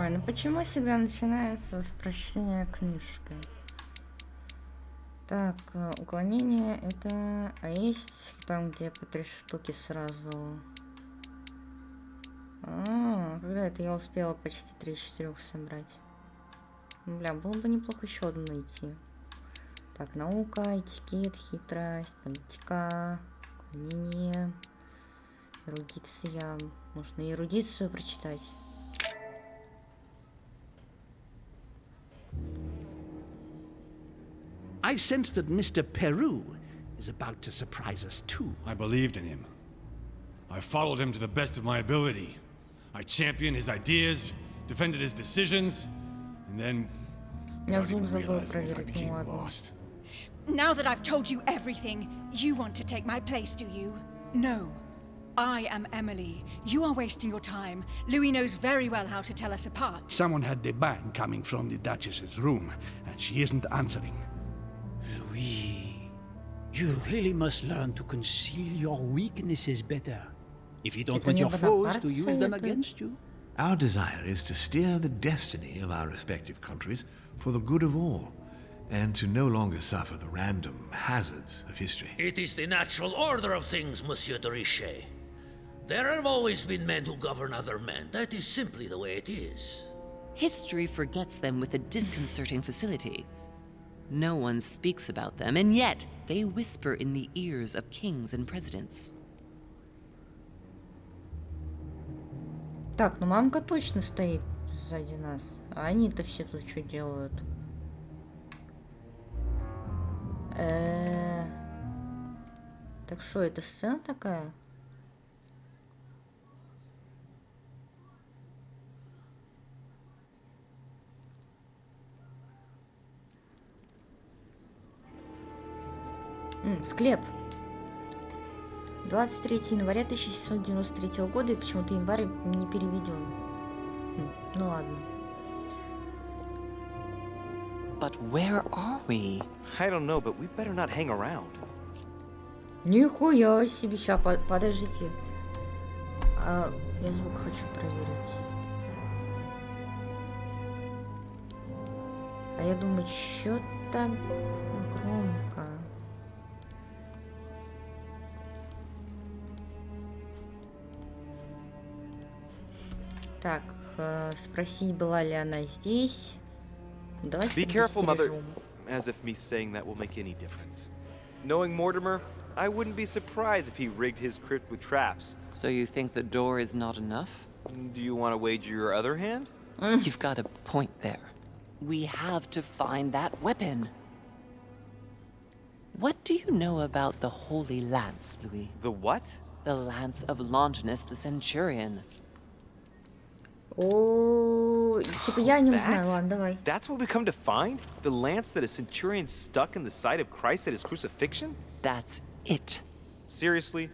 Ой, ну почему всегда начинается с прочтения книжки? Так, уклонение это... А есть там, где по 3 штуки сразу? Когда это я успела почти 3 из 4 собрать? Бля, было бы неплохо еще одну найти. Так, наука, этикет, хитрость, политика, уклонение, эрудиция. Можно эрудицию прочитать. I sense that Mr. Peru is about to surprise us too. I believed in him. I followed him to the best of my ability. I championed his ideas, defended his decisions, and then, without even realizing it, I became lost. Now that I've told you everything, you want to take my place, do you? No. I am Emily. You are wasting your time. Louis knows very well how to tell us apart. Someone had the bang coming from the Duchess's room, and she isn't answering. Louis, you really must learn to conceal your weaknesses better. If you don't want your foes to use them against you. Our desire is to steer the destiny of our respective countries for the good of all, and to no longer suffer the random hazards of history. It is the natural order of things, Monsieur de Richet. There have always been men who govern other men. That is simply the way it is. History forgets them with a disconcerting facility. No one speaks about them, and yet they whisper in the ears of kings and presidents. Так, ну мамка точно стоит сзади нас. А они-то все тут что делают? Так что, это сцена такая? Склеп. 23 января 1793 года, и почему-то январь не переведен. Ну ладно. But where are we? I don't know, but we better not hang around. Нихуя себе, ща, подождите. Я звук хочу проверить. А я думаю, что так громко. Так, спросить, была ли она здесь. Давайте Be careful, mother. As if me saying that will make any difference. Knowing Mortimer, I wouldn't be surprised if he rigged his crypt with traps. So you think the door is not enough? Do you want to wager your other hand? You've got a point there. We have to find that weapon. What do you know about the Holy Lance, Louis? The what? The Lance of Longinus the Centurion. О, типа я не знаю, ладно, давай. That's what we come to find? The lance that a centurion stuck in the side of Christ at his crucifixion? That's it. Seriously?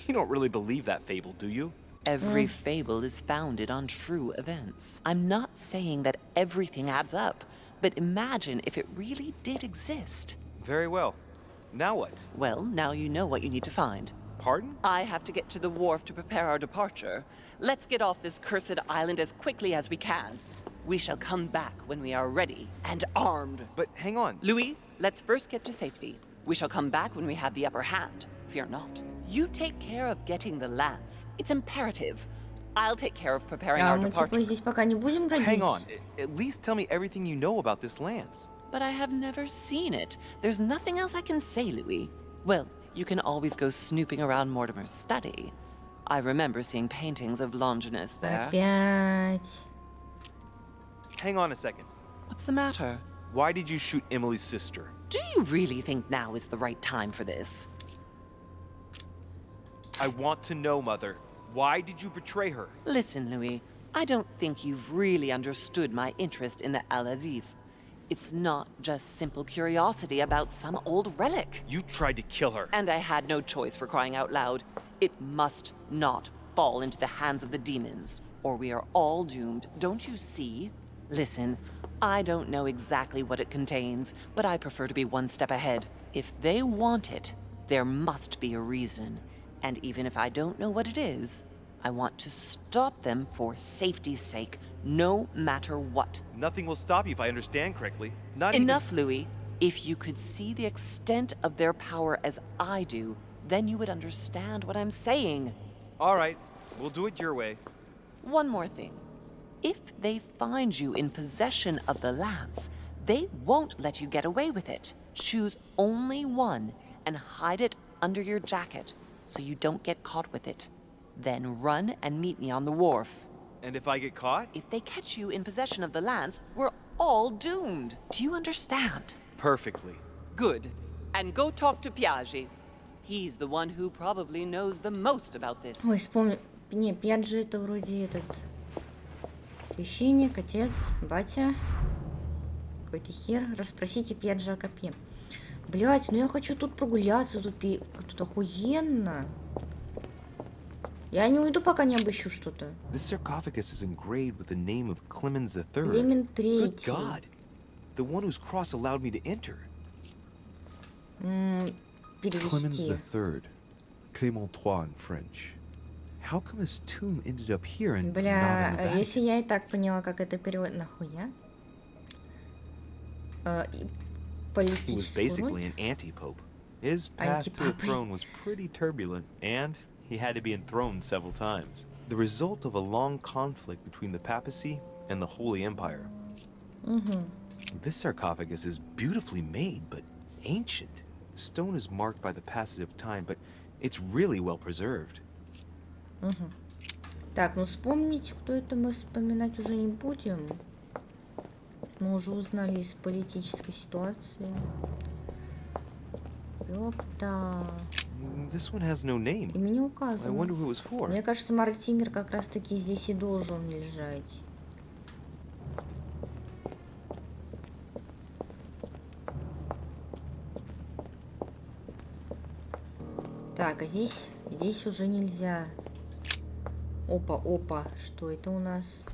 You don't really believe that fable, do you? Every fable is founded on true events. I'm not saying that everything adds up, but imagine if it really did exist. Very well. Now what? Well, now you know what you need to find. Pardon? I have to get to the wharf to prepare our departure. Let's get off this cursed island as quickly as we can. We shall come back when we are ready and armed. But hang on. Louis, let's first get to safety. We shall come back when we have the upper hand. Fear not. You take care of getting the lance. It's imperative. I'll take care of preparing our departure. Здесь пока не будем бродить. Hang on. At least tell me everything you know about this lance. But I have never seen it. There's nothing else I can say, Louis. Well, you can always go snooping around Mortimer's study. I remember seeing paintings of Longinus there. Опять. Hang on a second. What's the matter? Why did you shoot Emily's sister? Do you really think now is the right time for this? I want to know, Mother. Why did you betray her? Listen, Louis. I don't think you've really understood my interest in the Al-Azif. It's not just simple curiosity about some old relic. You tried to kill her. And I had no choice, for crying out loud. It must not fall into the hands of the demons, or we are all doomed, don't you see? Listen, I don't know exactly what it contains, but I prefer to be one step ahead. If they want it, there must be a reason. And even if I don't know what it is, I want to stop them for safety's sake, no matter what. Nothing will stop you if I understand correctly. Not Enough, Louis. If you could see the extent of their power as I do, then you would understand what I'm saying. All right, we'll do it your way. One more thing. If they find you in possession of the lance, they won't let you get away with it. Choose only one and hide it under your jacket so you don't get caught with it. Then run and meet me on the wharf. And if I get caught? If they catch you in possession of the lance, we're all doomed. Do you understand? Perfectly. Good. And go talk to Piaggi. He's the one who probably knows the most about this. Ой, вспомню. Не, Пьяджи это вроде этот... Священник, отец, батя. Какой-то хер. Расспросите Пьяджи о копье. Блять, ну я хочу тут прогуляться. Тут охуенно. Я не уйду, пока не обыщу что-то. This sarcophagus is engraved with the name of Clemens III. Климент Good III. God! The one whose cross allowed me to enter. Перевести. III. Clément III in French. How come his tomb ended up here and not in the Бля, Vatican? если я и так поняла, как это перевод, нахуя? He was Политическую basically роль? an anti-pope. His path to the Anti-pope. throne was pretty turbulent, and he had to be enthroned several times. The result of a long conflict between the papacy and the Holy Empire. This sarcophagus is beautifully made, but ancient. Stone is marked by the passage of time, but it's really well preserved. Так, ну вспомнить, кто это, мы вспоминать уже не будем. Мы уже узнали из политической ситуации. Ёпта. This one has no name. Имя не I указано. wonder who it was for. Мне кажется, Мартимер как раз таки здесь и должен лежать. Так, а здесь уже нельзя. Опа, что это у нас?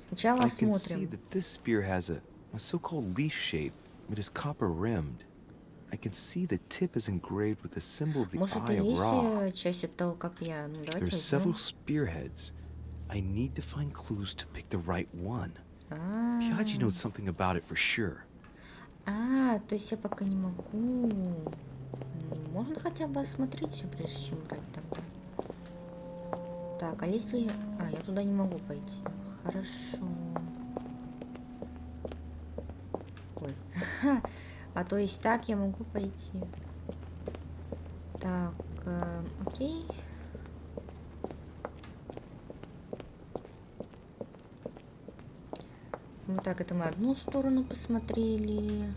Сначала I can see осмотрим. that this spear has a so-called leaf shape. It is copper-rimmed. I can see the tip is engraved with the symbol of the Может, Eye и of есть Ra. часть этого копья? Ну, давайте There's several возьмем. spearheads. I need to find clues to pick the right one. А, Piaggi knows something about it for sure. то есть я пока не могу. Можно хотя бы осмотреть все, прежде чем брать тогда. Так, а если... я туда не могу пойти. Хорошо. Ой. А то есть так я могу пойти. Так, окей. Ну так, это мы одну сторону посмотрели.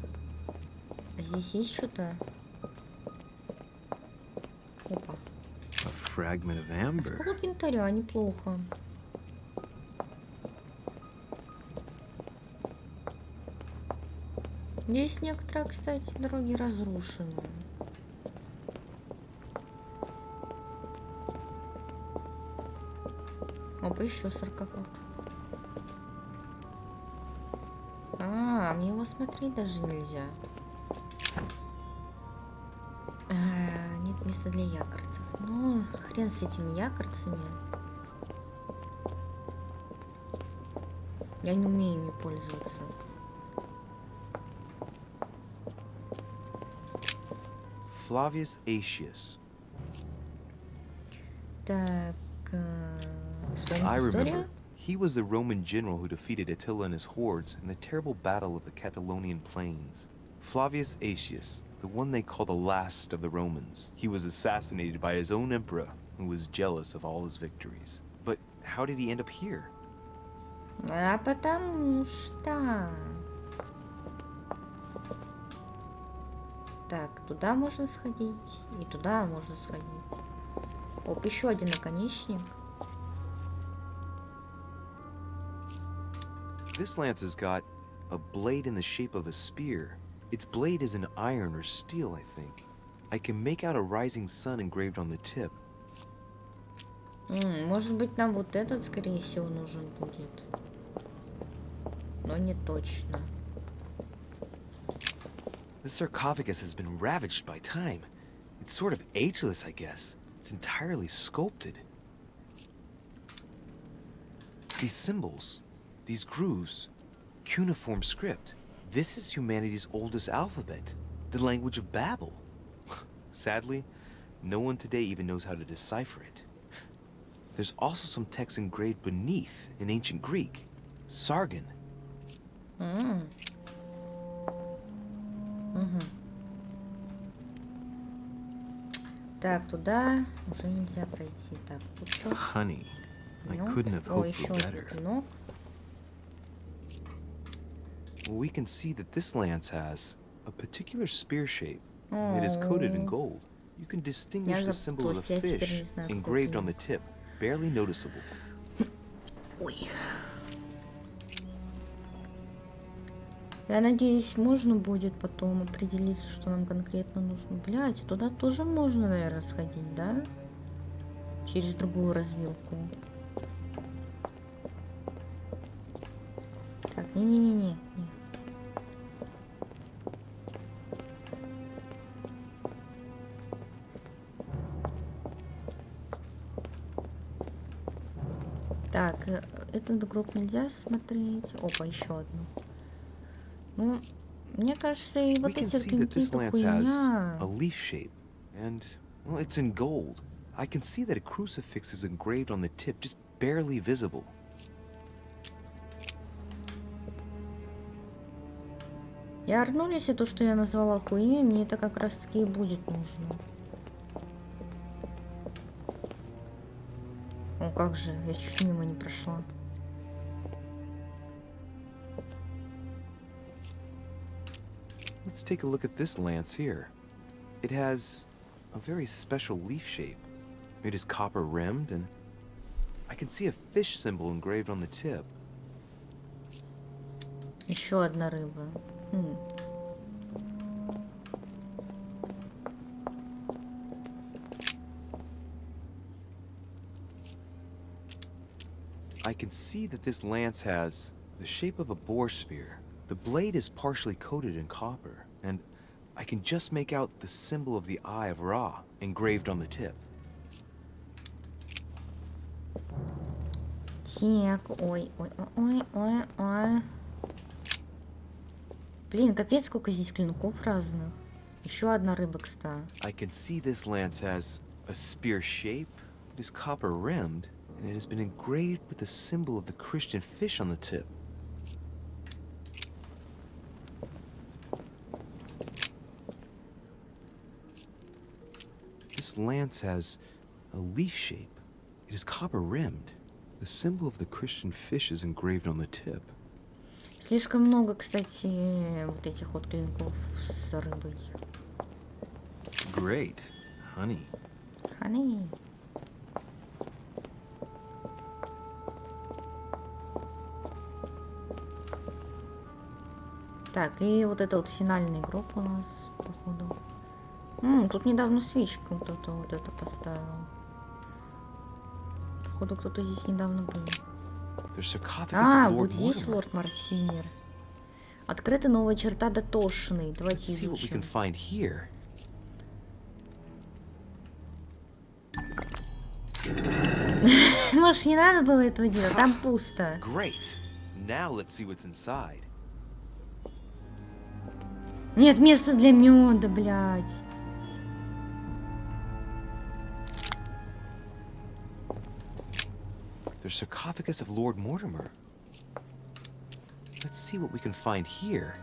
А здесь есть что-то? Опа. A fragment of amber. Осколок янтаря, неплохо. Здесь некоторые, кстати, дороги разрушены. Опа, еще саркофаг. Мне его смотреть даже нельзя. Нет места для якорцев. Ну, хрен с этими якорцами. Я не умею ими пользоваться. Flavius Aetius. Так, I вспомнить remember. историю? He was the Roman general who defeated Attila and his hordes in the terrible battle of the Catalonian plains. Flavius Aetius, the one they call the last of the Romans. He was assassinated by his own emperor, who was jealous of all his victories. But how did he end up here? А потому что... Так, туда можно сходить, и туда можно сходить. Оп, еще один наконечник. This lance has got a blade in the shape of a spear. Its blade is in iron or steel, I think. I can make out a rising sun engraved on the tip. Может быть, нам вот этот, скорее всего, нужен будет. Но не точно. The sarcophagus has been ravaged by time. It's sort of ageless, I guess. It It's entirely sculpted. These symbols, these grooves, cuneiform script. This is humanity's oldest alphabet, the language of Babel. Sadly, no one today even knows how to decipher it. There's also some text engraved beneath in ancient Greek, Sargon. Так, туда уже нельзя пройти. Так, тут что? Honey, I Клинок. couldn't have О, hoped еще for один better. клинок. Well, we can see that this lance has a particular spear shape. It is coated in gold. You can distinguish the symbol of a fish engraved on the tip, barely noticeable. Ой. Я надеюсь, можно будет потом определиться, что нам конкретно нужно. Блядь, туда тоже можно, наверное, сходить, да? Через другую развилку. Так, не-не-не-не. Так, этот групп нельзя смотреть. Опа, еще одну. Ну, мне кажется, и вот эти клинки это хуйня. A leaf shape, and well, it's in gold. I can see that a crucifix is engraved on the tip, just barely visible. Я орну, если то, что я назвала хуйней, мне это как раз таки и будет нужно. О, как же, я чуть мимо не прошла. Let's take a look at this lance here. It has a very special leaf shape. It is copper rimmed, and I can see a fish symbol engraved on the tip. Еще одна рыба. I can see that this lance has the shape of a boar spear. The blade is partially coated in copper, and I can just make out the symbol of the Eye of Ra engraved on the tip. Так, ой. Блин, капец, сколько здесь клинков разных. Еще одна рыба, кстати. I can see this lance has a spear shape. It is copper rimmed, and it has been engraved with the symbol of the Christian fish on the tip. This lance has a leaf shape. It is copper rimmed. The symbol of the Christian fish is engraved on the tip. Слишком много, кстати, вот этих вот клинков с рыбой. Great, honey. Honey. Так, и вот это вот финальный групп у нас, походу. Тут недавно свечку кто-то вот это поставил. Походу, кто-то здесь недавно был. Вот здесь лорд Мартинер. Открыта новая черта дотошный. Давайте изучим. Может, не надо было этого делать? Там пусто. Нет места для меда, блядь. The sarcophagus of Lord Mortimer. Let's see what we can find here.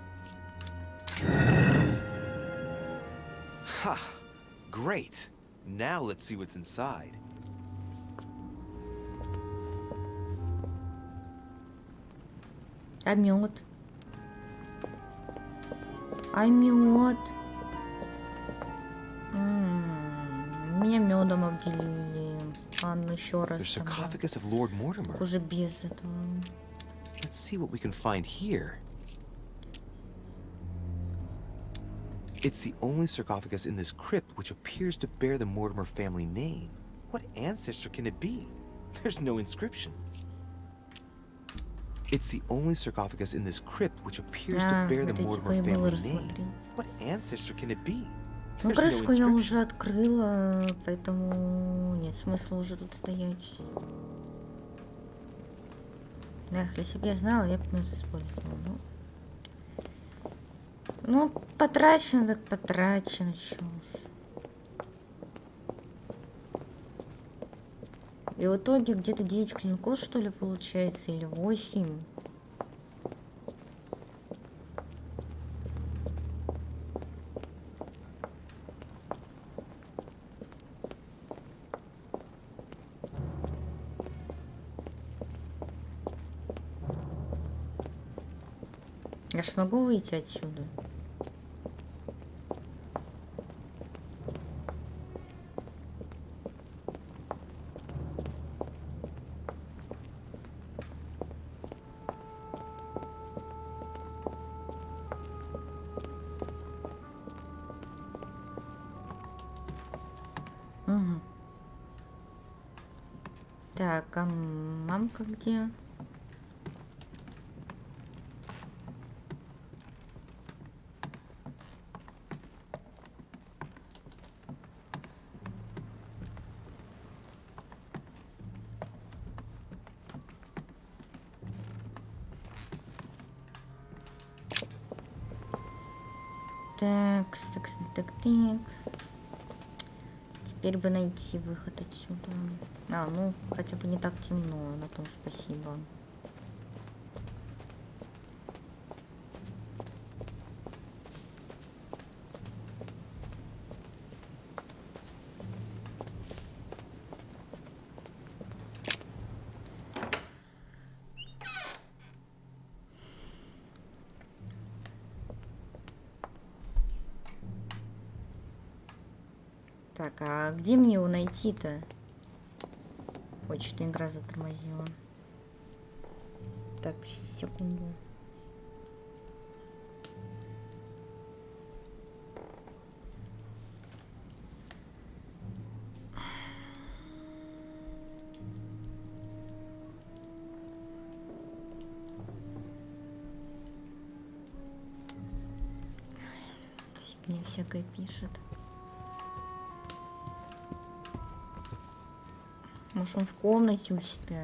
Ha! Great. Now let's see what's inside. А мед? А мед? Меня медом обделили. Ладно, еще раз. Уже без этого. Let's see what we can find here. It's the only sarcophagus in this crypt which appears to bear the Mortimer family name. What ancestor can it be? There's no inscription. It's the only sarcophagus in this crypt which appears to bear the Mortimer family name. What ancestor can it be? Ну, There's no крышку я inscription. уже открыла, поэтому нет смысла уже тут стоять. Эх, если бы я знала, я бы это использовала. Ну, потрачено так потрачено, чё уж. И в итоге где-то 9 клинков, что ли, получается, или 8. Я ж смогу выйти отсюда? Угу. Так, а мамка где? Так. Теперь бы найти выход отсюда. А, ну, хотя бы не так темно, на том спасибо. Так, а где мне его найти-то? Ой, что-то игра затормозила. Так, секунду. Фигня всякое пишет. Может, он в комнате у себя?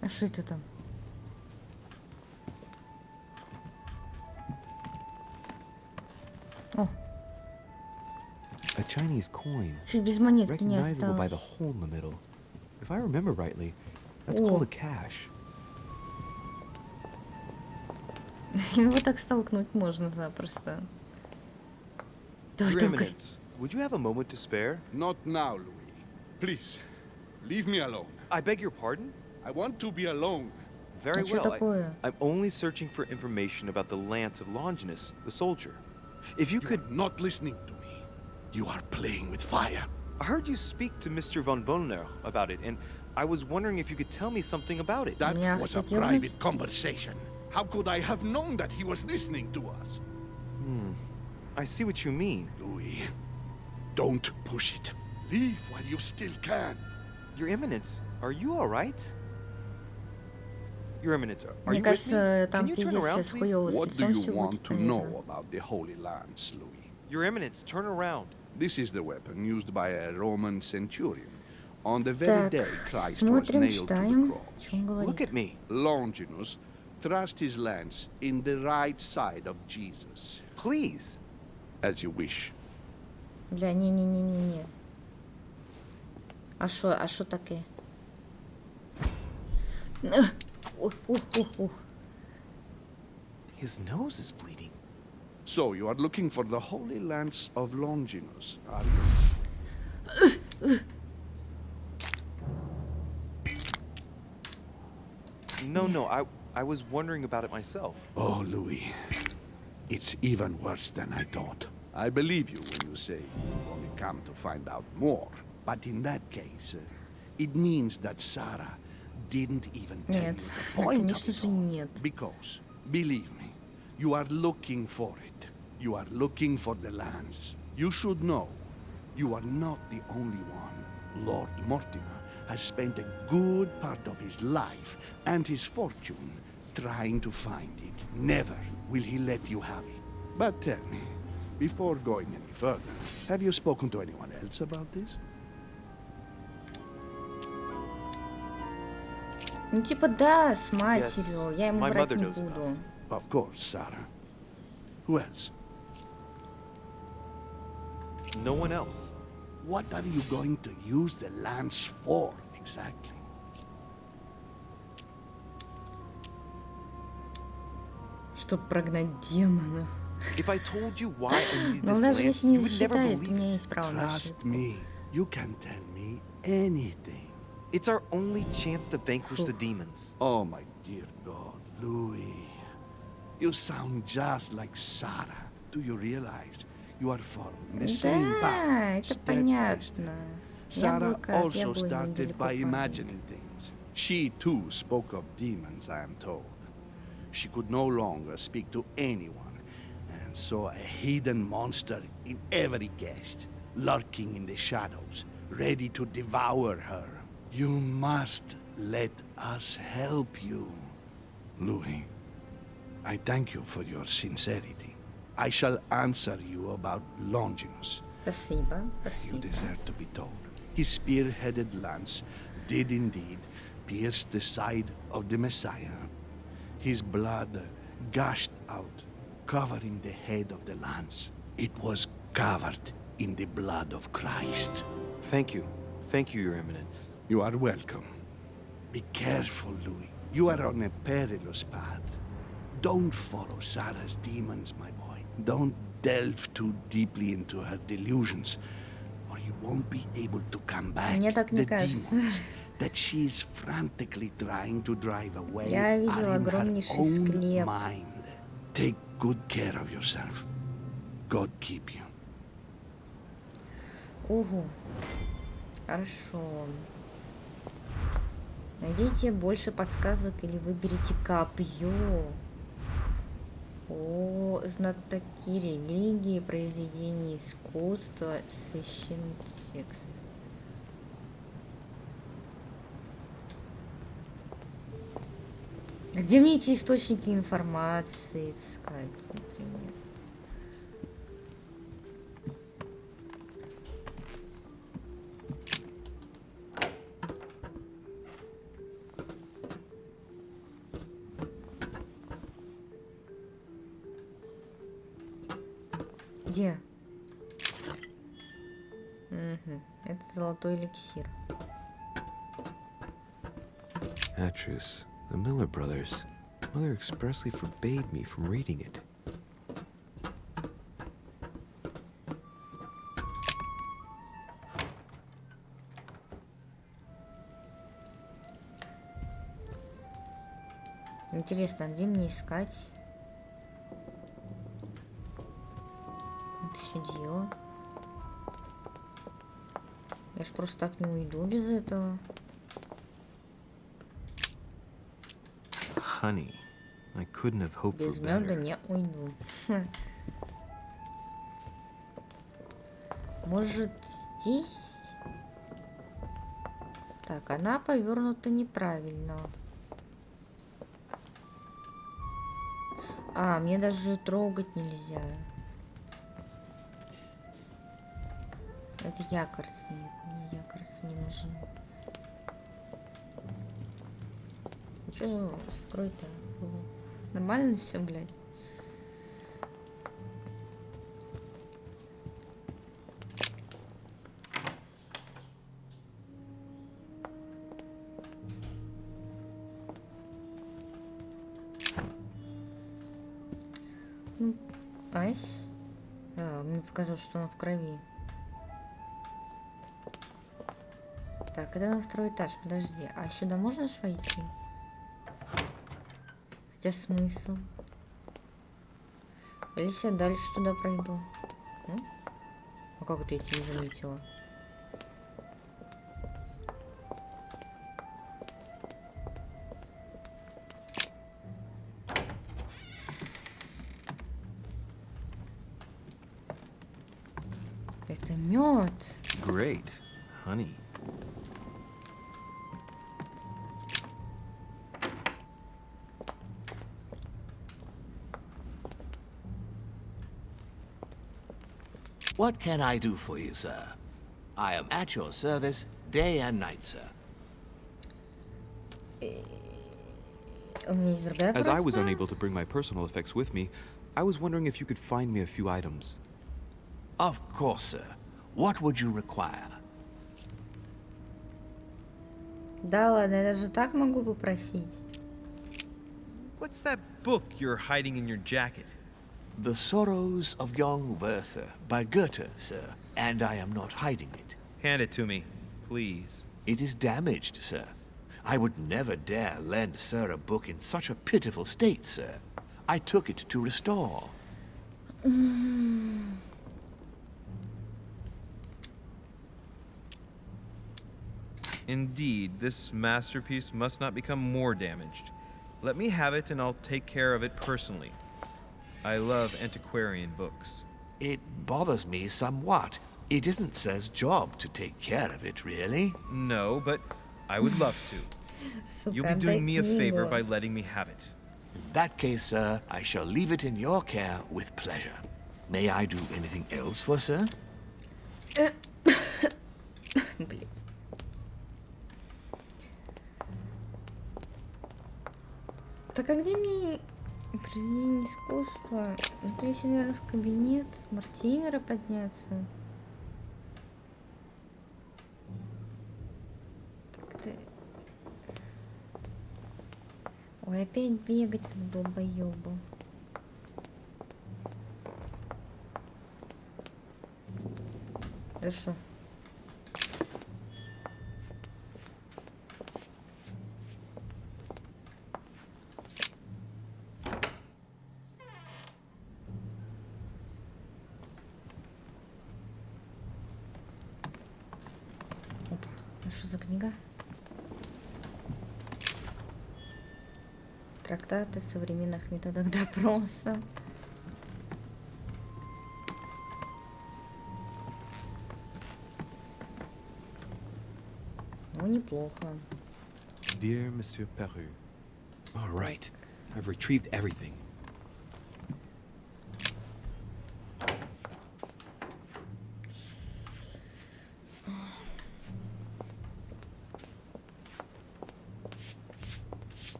А что это там? О, A Chinese coin, чуть без монетки не recognizable by the осталось. hole in the middle. If I remember rightly, that's О. called a cash. Его так столкнуть можно запросто. Давай, Your толкай. Eminence, would you have a moment to spare? Not now, Louis. Please, leave me alone. I beg your pardon? I want to be alone. Very А чё well. такое? I'm only searching for information about the lance of Longinus, the soldier. If you could... You're not listening to me. You are playing with fire. I heard you speak to Mr. von Wollner about it, and I was wondering if you could tell me something about it. That Yeah, was a did you private conversation. How could I have known that he was listening to us? I see what you mean. Louis, don't push it. Leave while you still can. Your Eminence, are you all right? Your Eminence, are Мне you with me? кажется, там Can you turn пиздец around, сейчас please? хуёво с What do лицом you всё want будет, to наверное. know about the Holy Lance, Louis? Your Eminence, turn around. This is the weapon used by a Roman centurion on the very Так, day Christ was смотрим, nailed to the читаем. cross. Что он Look говорит? at me. Longinus thrust his lance in the right side of Jesus. Please. As you wish. Бля, не-не-не-не-не. А шо таке? Ух. His nose is bleeding. So you are looking for the Holy Lance of Longinus, are you? No, I was wondering about it myself. Oh, Louis. It's even worse than I thought. I believe you when you say you've only come to find out more. But in that case, it means that Sarah didn't even tell you the point of it all. Because, believe me, you are looking for it. You are looking for the lands. You should know, you are not the only one. Lord Mortimer has spent a good part of his life and his fortune trying to find it. Never will he let you have it. But tell me, before going any further, have you spoken to anyone else about this? Ну типа да, с матерью. Я ему врать не буду. Of course, Sarah. Who else? No one else. What are you going to use the lands for, exactly? Чтоб прогнать демона. If I told you why I needed Но this даже land, если не you would never засчитает, у believe меня it. есть право на Trust ошибку. me, you can tell me anything. It's our only chance to vanquish the demons. Oh, my dear God, Louis. You sound just like Sarah. Do you realize you are following the same Да, path, это step by понятно. step? Sarah also started by imagining things. She too spoke of demons, I am told. She could no longer speak to anyone and saw a hidden monster in every guest, lurking in the shadows, ready to devour her. You must let us help you. Louis, I thank you for your sincerity. I shall answer you about Longinus. Спасибо, You спасибо. deserve to be told. His spear-headed lance did indeed pierce the side of the Messiah. His blood gushed out, covering the head of the lance. It was covered in the blood of Christ. Thank you. Thank you, Your Eminence. You are welcome. Be careful, Louis. You are on a perilous path. Don't follow Sarah's demons, my boy. Don't delve too deeply into her delusions, or you won't be able to come back. Мне так не The кажется. demons that she is frantically trying to drive away Я видела are in her огромнейший own склеп. mind. Take good care of yourself. God keep you. Угу. Хорошо. Найдите больше подсказок или выберите копье. О, знатоки религии, произведения искусства, священный текст. Где мне эти источники информации искать, например? Где? Угу. Это золотой эликсир. Atrus, the Miller brothers. Mother expressly forbade me from reading it. Интересно, а где мне искать? Это все дело. Я ж просто так не уйду без этого. Honey, I couldn't have hoped Без for меда better. не уйду. Может, здесь? Так, она повернута неправильно. А, мне даже ее трогать нельзя. Это якорцы. Нет, мне якорцы не нужны. Че скрой-то? Нормально все, блядь? Ну, айс. Мне показалось, что она в крови. Так, это на второй этаж, подожди. А сюда можно ж войти? Хотя смысл? Если я дальше туда пройду. А как это я тебя не заметила? Это мед. Great, honey. What can I do for you, sir? I am at your service day and night, sir. As I was unable to bring my personal effects with me, I was wondering if you could find me a few items. Of course, sir. What would you require? Да ладно, я даже так могу попросить. What's that book you're hiding in your jacket? The Sorrows of Young Werther by Goethe, sir. And I am not hiding it. Hand it to me, please. It is damaged, sir. I would never dare lend sir a book in such a pitiful state, sir. I took it to restore. Indeed, this masterpiece must not become more damaged. Let me have it and I'll take care of it personally. I love antiquarian books. It bothers me somewhat. It isn't sir's job to take care of it, really. No, but I would love to. You'll be doing me a favor by letting me have it. In that case, sir, I shall leave it in your care with pleasure. May I do anything else for sir? Блять. Так а где мне произведение искусства? Ну, если, наверное, в кабинет Мартинера подняться. Так-то... Ой, опять бегать, как долбоёбу. Да что? Опа, а что за книга? Трактат о современных методах допроса. Ну, неплохо. Dear Monsieur Peru. All right, I've retrieved everything.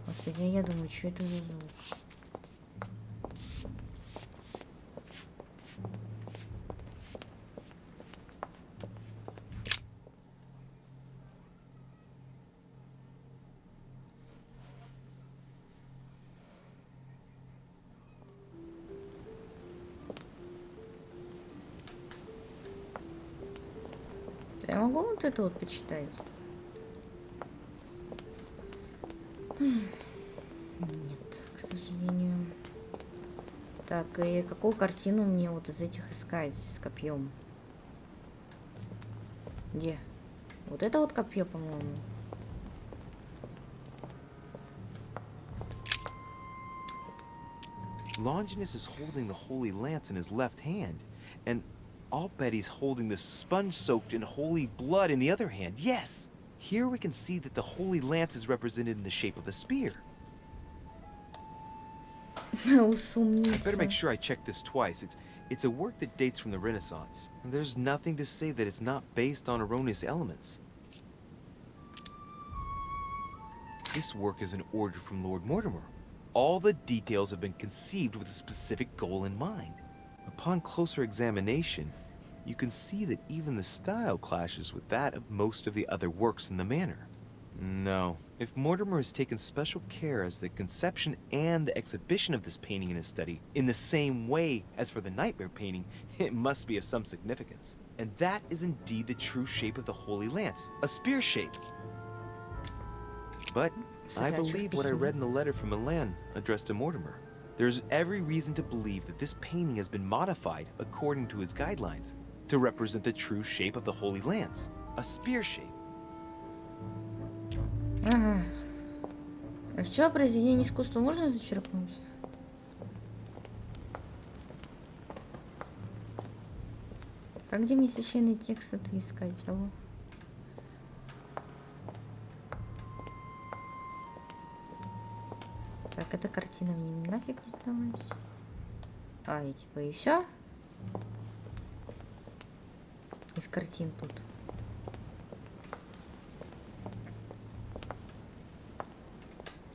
Господи, я думаю, что это за звук? Я могу вот это вот почитать? Нет, к сожалению. Так, и какую картину мне вот из этих искать с копьем? Где? Вот это вот копье, по-моему. Longinus is holding the holy lance in his left hand, and I'll bet he's holding the sponge soaked in holy blood in the other hand. Yes! Here we can see that the holy lance is represented in the shape of a spear. I better make sure I check this twice. It's a work that dates from the Renaissance. There's nothing to say that it's not based on erroneous elements. This work is an order from Lord Mortimer. All the details have been conceived with a specific goal in mind. Upon closer examination, you can see that even the style clashes with that of most of the other works in the manor. No, if Mortimer has taken special care as the conception and the exhibition of this painting in his study in the same way as for the nightmare painting, it must be of some significance. And that is indeed the true shape of the Holy Lance, a spear shape. But I believe what I read in the letter from Milan addressed to Mortimer. There's every reason to believe that this painting has been modified according to his guidelines to represent the true shape of the Holy Lance, a spear shape. Ага. Все, произведение искусства можно зачеркнуть? А где мне священный текст это искать? Алло? Так, эта картина мне нафиг не сдалась. А, и типа и все? Из картин тут.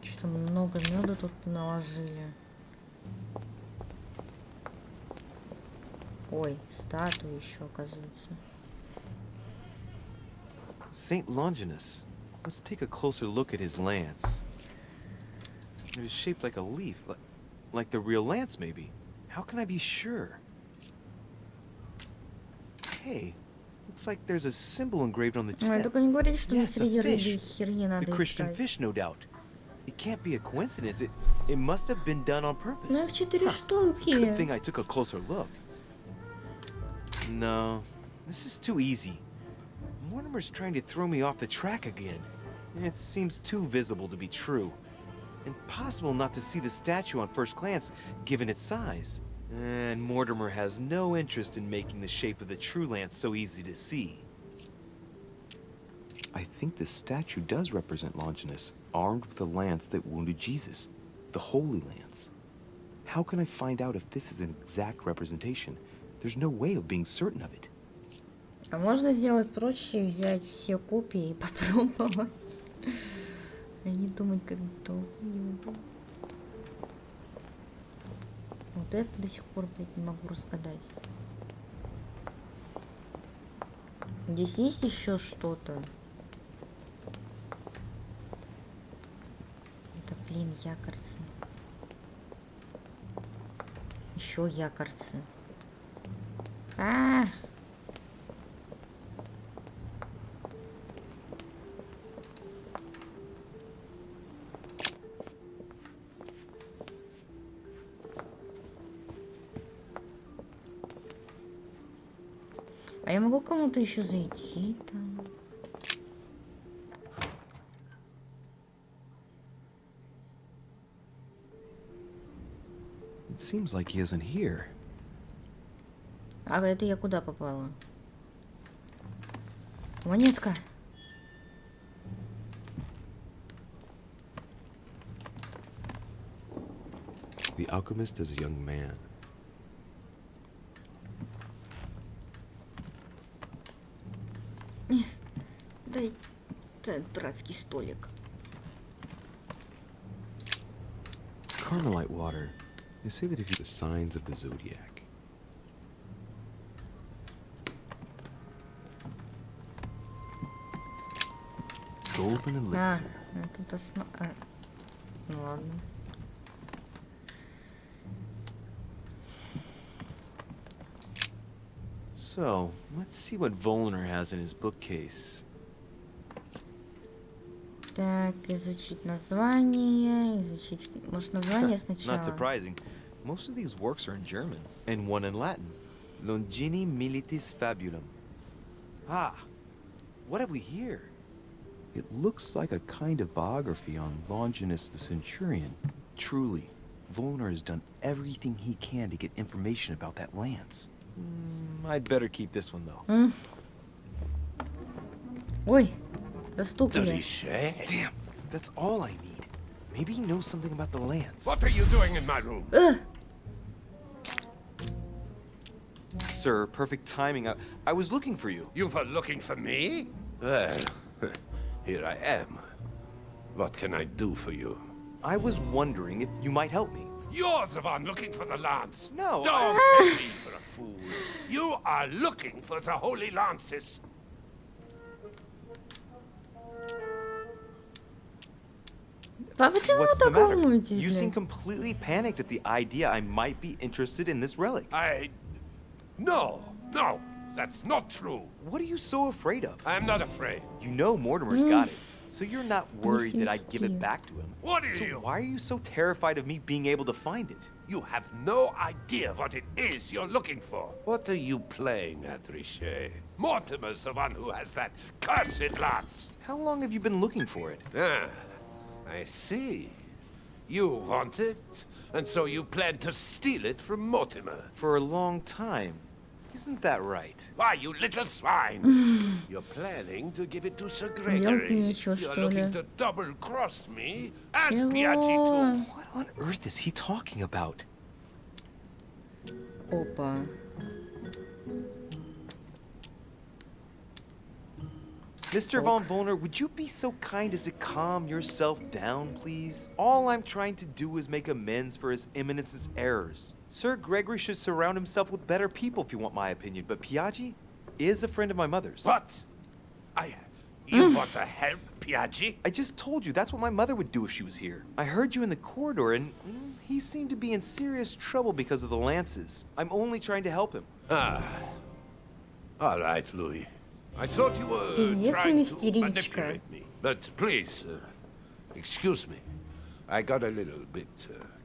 Что много меда тут наложили. Ой, статуя еще, оказывается. Saint Longinus. Let's take a closer look at his lance. It is shaped like a leaf, like the real lance, maybe. How can I be sure? Hey, looks like there's a symbol engraved on the tip. Ой, только не говорите, что мне Yes, a среди рыбы и fish. херни надо The Christian искать. fish, no doubt. It can't be a coincidence. It must have been done on purpose. Ну, их 4 штуки. Good thing I took a closer look. No, this is too easy. Mortimer's trying to throw me off the track again. It seems too visible to be true. Impossible not to see the statue on first glance, given its size. And Mortimer has no interest in making the shape of the true lance so easy to see. I think this statue does represent Longinus, armed with a lance that wounded Jesus, the Holy Lance. How can I find out if this is an exact representation? There's no way of being certain of it. А можно сделать проще, взять все копии и попробовать. А не думать, как долго. Вот это до сих пор, блядь, не могу разгадать. Здесь есть еще что-то? Это, блин, якорцы. Еще якорцы. А! А я могу к кому-то еще зайти там? It seems like he isn't here. А это я куда попала? Монетка. The alchemist is a young man. Дай дурацкий столик. Carmelite water. They say that if you the signs of the zodiac. Golden elixir. Тут ну ладно. So, let's see what Volner has in his bookcase. Так, изучить название, изучить... Может, название сначала? Not surprising. Most of these works are in German, and one in Latin. Longini militis fabulum. Ah, what have we here? It looks like a kind of biography on Longinus the Centurion. Truly, Volner has done everything he can to get information about that lance. I'd better keep this one, though. Ой, застукали. Damn, that's all I need. Maybe he knows something about the lance. What are you doing in my room? Sir, perfect timing. I was looking for you. You were looking for me? Well, here I am. What can I do for you? I was wondering if you might help me. You're the one looking for the lance. No, Don't take me for a fool. You are looking for the holy lances. Папа, чего вы What's the так matter? волнуетесь, You seem блядь? completely panicked at the idea I might be interested in this relic. No, that's not true. What are you so afraid of? I'm not afraid. You know Mortimer's got it. So you're not worried that I'd give it back to him? What are So you? why are you so terrified of me being able to find it? You have no idea what it is you're looking for. What are you playing at, Richer? Mortimer's the one who has that cursed lance. How long have you been looking for it? Ah, I see. You want it, and so you plan to steal it from Mortimer. For a long time. Isn't that right? Why, you little swine! You're planning to give it to Sir Gregory. You're looking to double-cross me and Piaggi too. What on earth is he talking about? Опа. Mr. Von Wollner, would you be so kind as to calm yourself down, please? All I'm trying to do is make amends for His Eminence's errors. Sir Gregory should surround himself with better people, if you want my opinion, but Piaggi is a friend of my mother's. What? You want to help Piaggi? I just told you that's what my mother would do if she was here. I heard you in the corridor, and he seemed to be in serious trouble because of the lances. I'm only trying to help him. Ah. All right, Louis. I thought you were Пиздец trying to истеричка. manipulate me. But please, excuse me. I got a little bit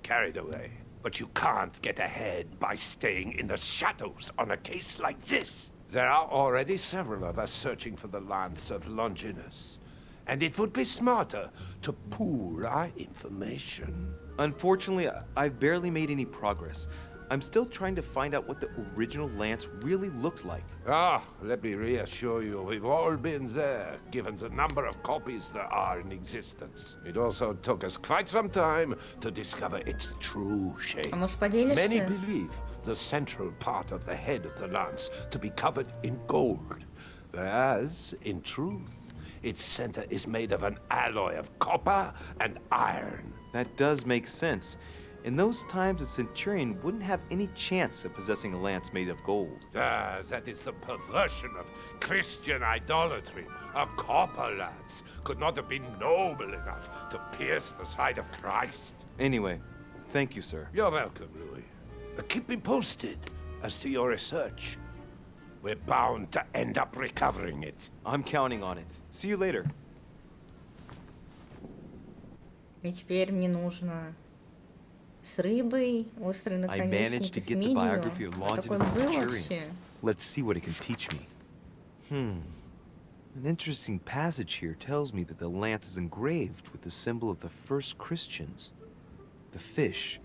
carried away. But you can't get ahead by staying in the shadows on a case like this. There are already several of us searching for the Lance of Longinus. And it would be smarter to pool our information. Unfortunately, I've barely made any progress. I'm still trying to find out what the original lance really looked like. Ah, let me reassure you, we've all been there, given the number of copies there are in existence. It also took us quite some time to discover its true shape. А может, поделишься? Many believe the central part of the head of the lance to be covered in gold, whereas, in truth, its center is made of an alloy of copper and iron. That does make sense. In those times, a centurion wouldn't have any chance of possessing a lance made of gold. Ah, that is the perversion of Christian idolatry. A copper lance could not have been noble enough to pierce the side of Christ. Anyway, thank you, sir. You're welcome, Louis. Keep me posted as to your research. We're bound to end up recovering it. I'm counting on it. See you later. И теперь мне нужно с рыбой, острый наконечник и с медью. А такое было вообще? Let's see what it can teach me. An interesting passage here tells me that the lance is engraved with the symbol of the first Christians, the fish.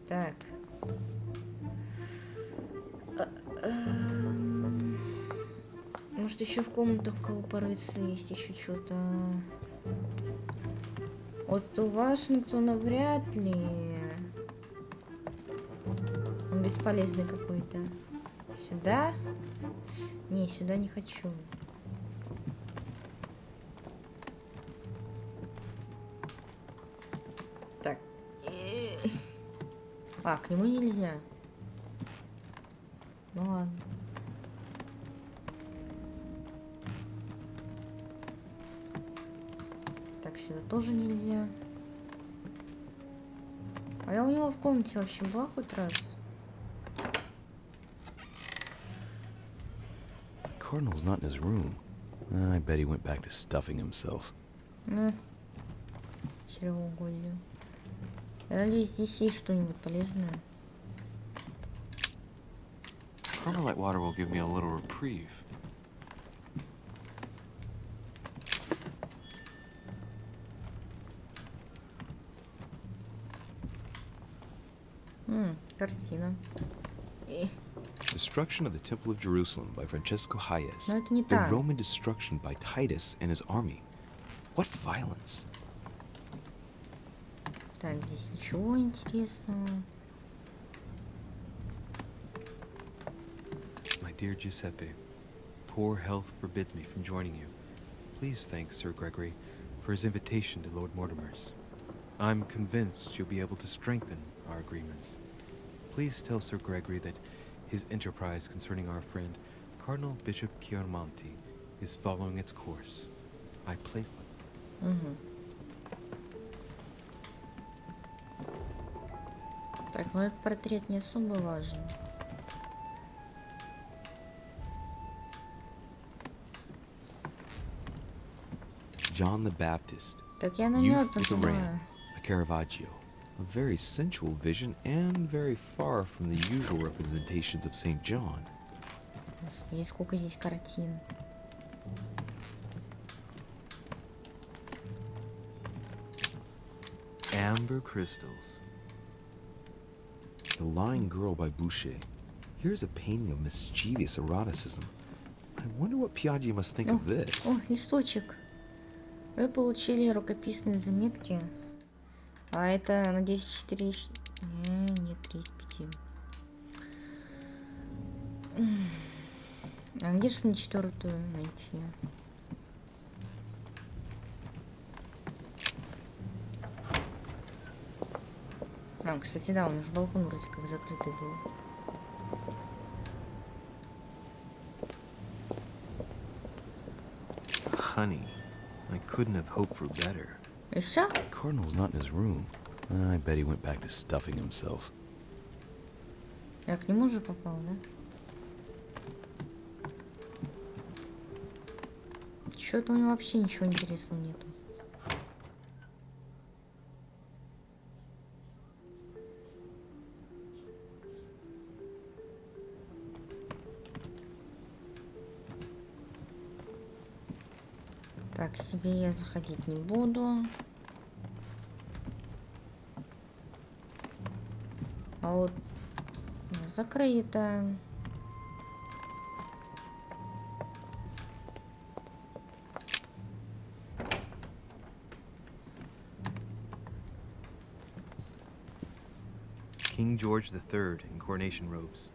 Так. Может, еще в комнатах у кого порыться есть еще что-то. Вот у Вашингтона вряд ли. Он бесполезный какой-то. Сюда? Не, сюда не хочу. Так. А, к нему нельзя. Ну ладно. Так, сюда тоже нельзя. А я у него в комнате вообще была хоть раз? Cardinal's not in his room. I bet he went back to stuffing himself. Чревоугодие. Я надеюсь, здесь есть что-нибудь полезное. Carmelite water will give me a little reprieve. Картина. Destruction of the Temple of Jerusalem by Francesco Hayes. Но это не The так. Roman destruction by Titus and his army. What violence! Так, здесь ничего интересного. My dear Giuseppe, poor health forbids me from joining you. Please thank Sir Gregory for his invitation to Lord Mortimer's. I'm convinced you'll be able to strengthen our agreements. Please tell Sir Gregory that his enterprise concerning our friend, Cardinal Bishop Chiaramonti, is following its course. I place them. Так, ну этот портрет не особо важен. John the Baptist. Так я намёк Youth with the Ram, a Caravaggio. A very sensual vision and very far from the usual representations of St. John. Господи, сколько здесь картин. Amber crystals. The Lying Girl by Boucher. Here's a painting of mischievous eroticism. I wonder what Piaggi must think of this. О, листочек. Вы получили рукописные заметки. А это, надеюсь, 4... нет, 3 из 5. А где же мне 4-ю найти? А, кстати, да, у меня же балкон вроде как закрытый был. Honey, I couldn't have hoped for better. И всё? Cardinal's not in his room. I bet he went back to stuffing himself. Я к нему же попал, да? Чё-то у него вообще ничего интересного нету. Так, себе я заходить не буду. А вот закрыто. King George III in coronation robes.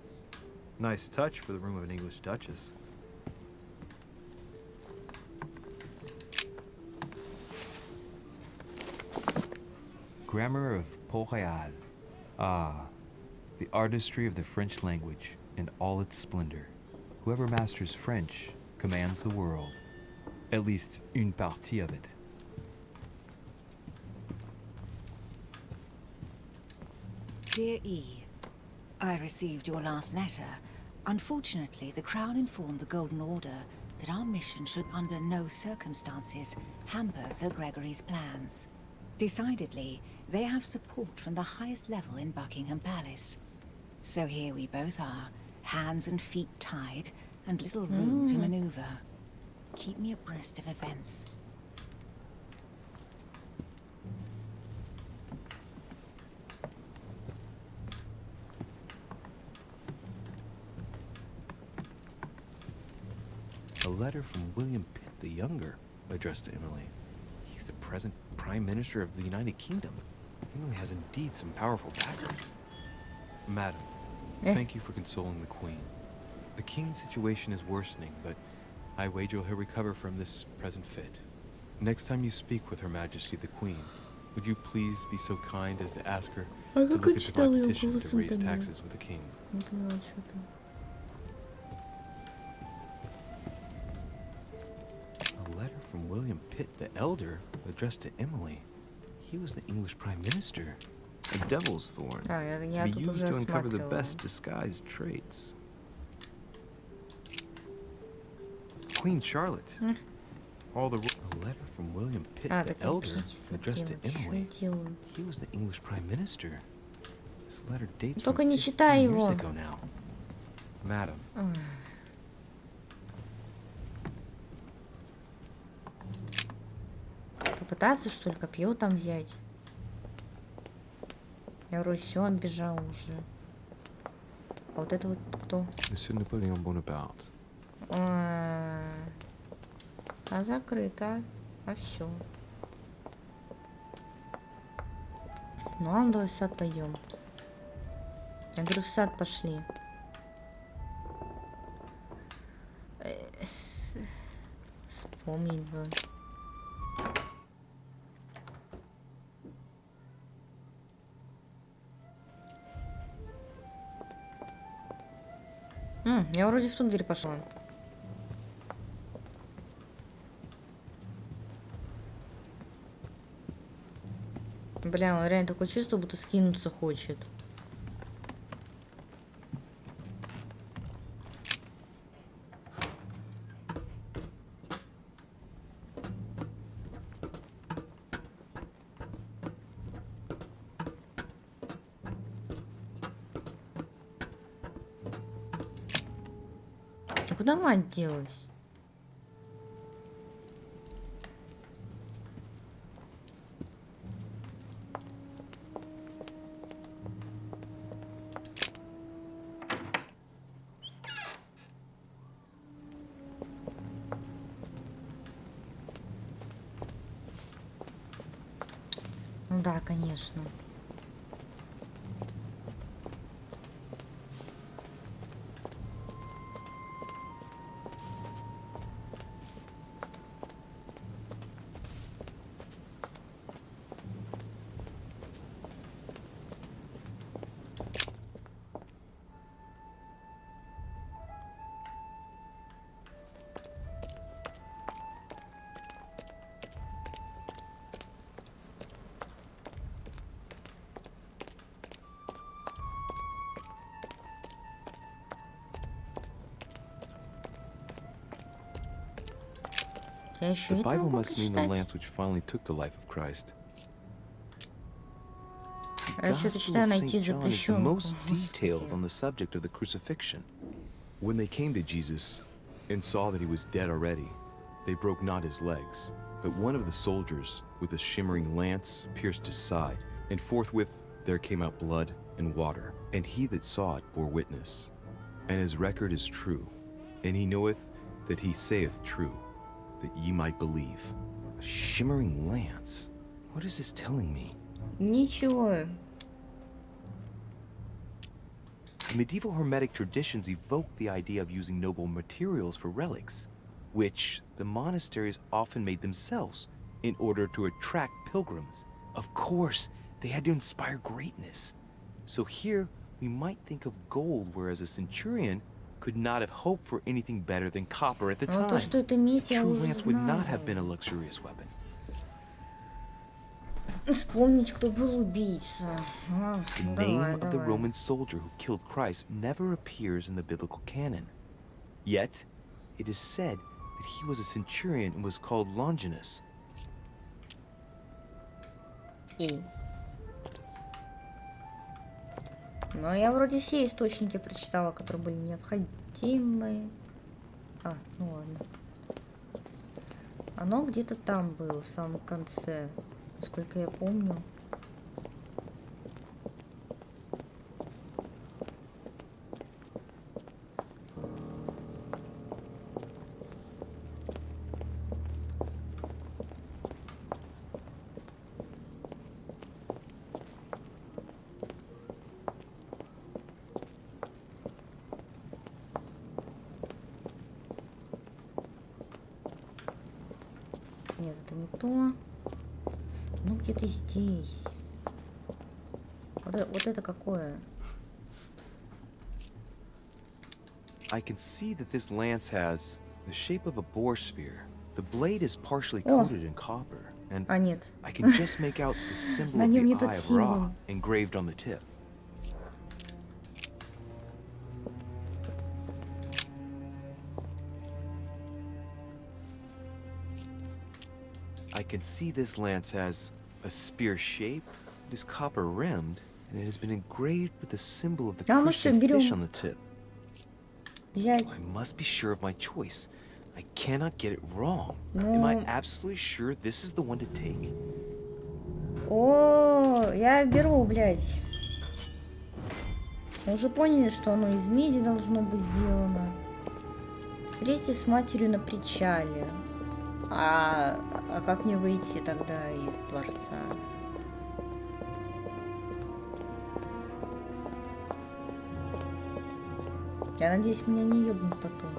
Nice touch for the room of an English duchess. Grammar of Port-Royal. Ah, the artistry of the French language in all its splendor. Whoever masters French commands the world. At least une partie of it. Dear E, I received your last letter. Unfortunately, the Crown informed the Golden Order that our mission should under no circumstances hamper Sir Gregory's plans. Decidedly, they have support from the highest level in Buckingham Palace. So here we both are, hands and feet tied, and little room to maneuver. Keep me abreast of events. A letter from William Pitt the Younger, addressed to Emily. He's the present Prime Minister of the United Kingdom. Emily has indeed some powerful backers. Madam, thank you for consoling the Queen. The King's situation is worsening, but I wager he'll recover from this present fit. Next time you speak with Her Majesty the Queen, would you please be so kind as to ask her to look into my petition to raise taxes with the King? A letter from William Pitt the Elder, addressed to Emily. He was the English Prime Minister. A devil's thorn. To be used to uncover the best disguised traits. Queen Charlotte. A letter from William Pitt the Elder, addressed to Emily. He was the English Prime Minister. This letter dates from 15 years ago now. Madam. Попытаться, что ли, копье там взять? Я вроде все оббежал уже. А вот это вот кто? Monsieur Napoléon Bonaparte. А закрыто. А все. Ну ладно, давай в сад пойдем. Я говорю, в сад пошли. Вспомнить бы. Я вроде в ту дверь пошла. Бля, он реально такое чувство, будто скинуться хочет. куда мать делась? Ну да, конечно. The Bible must mean the lance which finally took the life of Christ. The Gospel of St. John is the most detailed on the subject of the crucifixion. When they came to Jesus and saw that he was dead already, they broke not his legs, but one of the soldiers with a shimmering lance pierced his side, and forthwith there came out blood and water. And he that saw it bore witness, and his record is true, and he knoweth that he saith true, that ye might believe. A shimmering lance? What is this telling me? Ничего. Medieval Hermetic traditions evoke the idea of using noble materials for relics, which the monasteries often made themselves in order to attract pilgrims. Of course, they had to inspire greatness. So here, we might think of gold, whereas a centurion could not have hoped for anything better than copper at the time. То, что это медь, я True уже lance would not знаю. have been a luxurious weapon. Вспомнить, кто был убийца. The name of the Roman soldier who killed Christ never appears in the biblical canon. Yet, it is said that he was a centurion and was called Longinus. Но я вроде все источники прочитала, которые были необходимы. Ну ладно. Оно где-то там было, в самом конце, насколько я помню. Нет, это не то. Ну, где-то здесь. Вот это какое? I can see that this lance has the shape of a boar spear. The blade is partially coated in copper, and нет. I can just make out the symbol of the Eye of Ra engraved on the tip. I can see this lance has a spear shape, it is copper rimmed, and it has been engraved with the symbol of the Christian fish on the tip. I must be sure of my choice. I cannot get it wrong. Am I absolutely sure this is the one to take? О, я беру, блядь. Мы уже поняли, что оно из меди должно быть сделано. Встретиться с матерью на причале. А как мне выйти тогда из дворца? Я надеюсь, меня не ёбнут потом.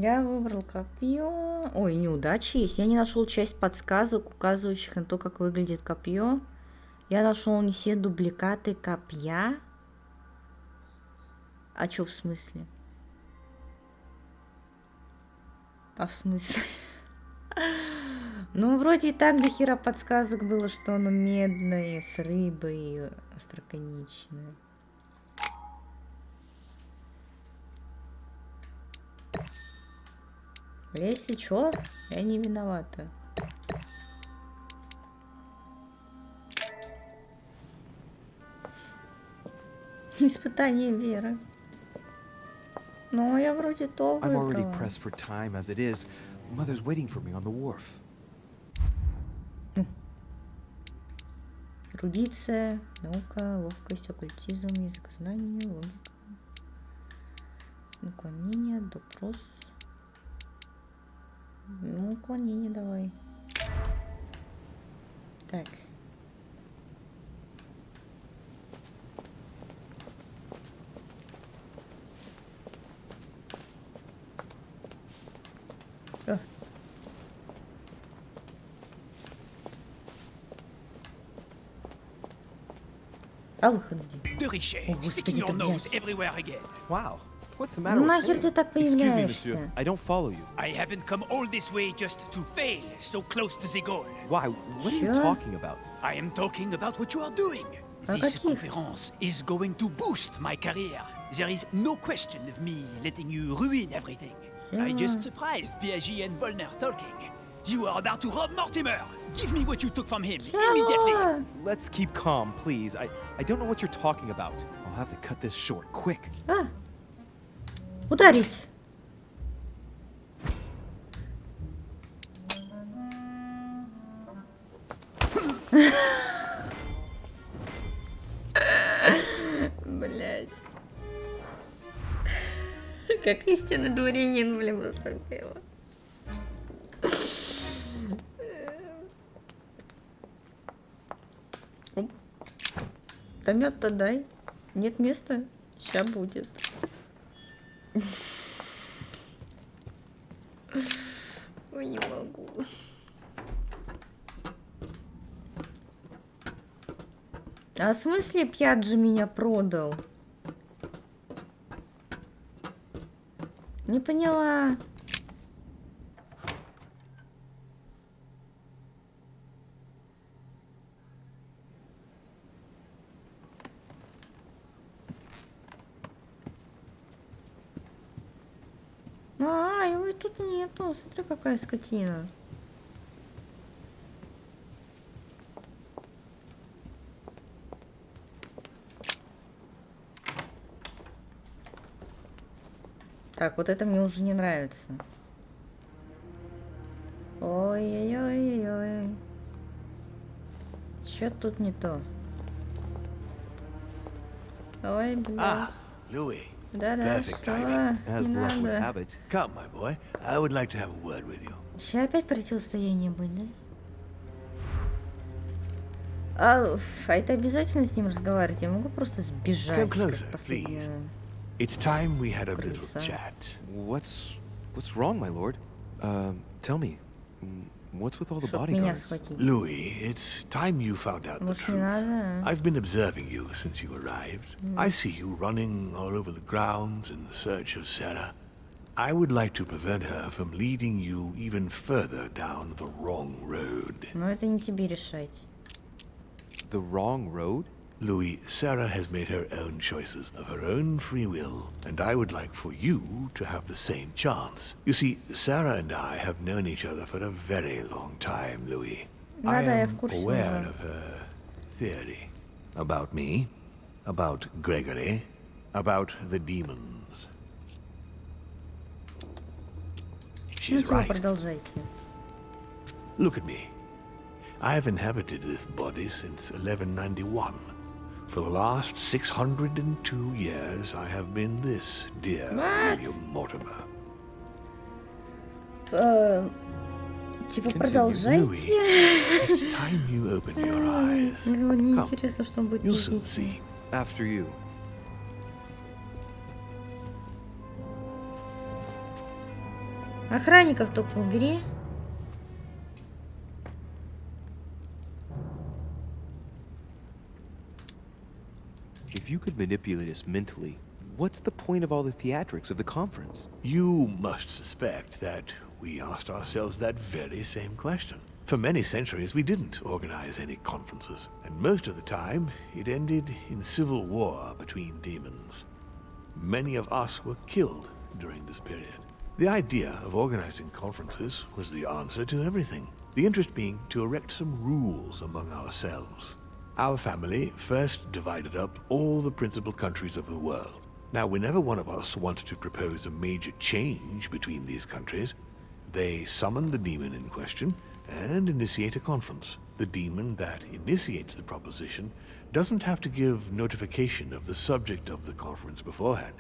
Я выбрал копье. Ой, неудачи есть. Я не нашел часть подсказок, указывающих на то, как выглядит копье. Я нашел не все дубликаты копья. А чё в смысле? А в смысле? Ну, вроде и так до хера подсказок было, что оно медное, с рыбой, остроконечное. Если чё, я не виновата. Испытание веры. Но я вроде то I'm already выбрала. pressed for time as it is. Mother's waiting for me on the wharf. Эрудиция, наука, ловкость, оккультизм, языкознание, логика, наклонение, допрос. Ну, уклонение давай. Так. О. А выход где? О, господи, ты, блядь. Wow. What's the matter Ну with нахер him? ты так Excuse me, появляешься? monsieur. I don't follow you. I haven't come all this way just to fail, so close to the goal. Why? What are you Sure. talking about? I am talking about what you are doing. This каких? conference is going to boost my career. There is no question of me letting you ruin everything. I just surprised Piaget and Volner talking. You are about to rob Mortimer. Give me what you took from him immediately. Let's keep calm, please. I don't know what you're talking about. I'll have to cut this short, quick. А! Ударить! Блять. Как истинный дворянин, блин, поступила. Да мед-то дай. Нет места? Ща будет. Ой, не могу. А в смысле Пьяджи меня продал? Не поняла. А, его тут нету. Смотри, какая скотина. Так, вот это мне уже не нравится. Ой-ой-ой-ой. Чё тут не то? Ой, блядь. Louis. Да-да, Perfect что? timing. As Не luck would надо. have it. Come, my boy. I would like to have a word with you. Сейчас опять противостояние будет, да? А это обязательно с ним разговаривать? Я могу просто сбежать, Come как closer, последняя please. It's time we had a little крыса. chat. What's wrong, my lord? Tell me. What's with all the Чтоб меня bodyguards? схватить. Louis, it's time you found out the Может, не truth. надо? I've been observing you since you arrived. I see you running all over the grounds in search of Sarah. I would like to prevent her from leading you even further down the wrong road. Но это не тебе решать. The wrong road? Louis, Sarah has made her own choices of her own free will, and I would like for you to have the same chance. You see, Sarah and I have known each other for a very long time, Louis. I am aware of her theory. About me, about Gregory, about the demons. She's right. Продолжайте. Look at me. I have inhabited this body since 1191. For the last 602 years, I have been this dear William Mortimer. Типа продолжайте. It's time you open your eyes. Мне Come, интересно, что он будет you'll soon пиздить. see. After you. Охранников только убери. If you could manipulate us mentally, what's the point of all the theatrics of the conference? You must suspect that we asked ourselves that very same question. For many centuries, we didn't organize any conferences, and most of the time, it ended in civil war between demons. Many of us were killed during this period. The idea of organizing conferences was the answer to everything. The interest being to erect some rules among ourselves. Our family first divided up all the principal countries of the world. Now, whenever one of us wanted to propose a major change between these countries, they summon the demon in question and initiate a conference. The demon that initiates the proposition doesn't have to give notification of the subject of the conference beforehand.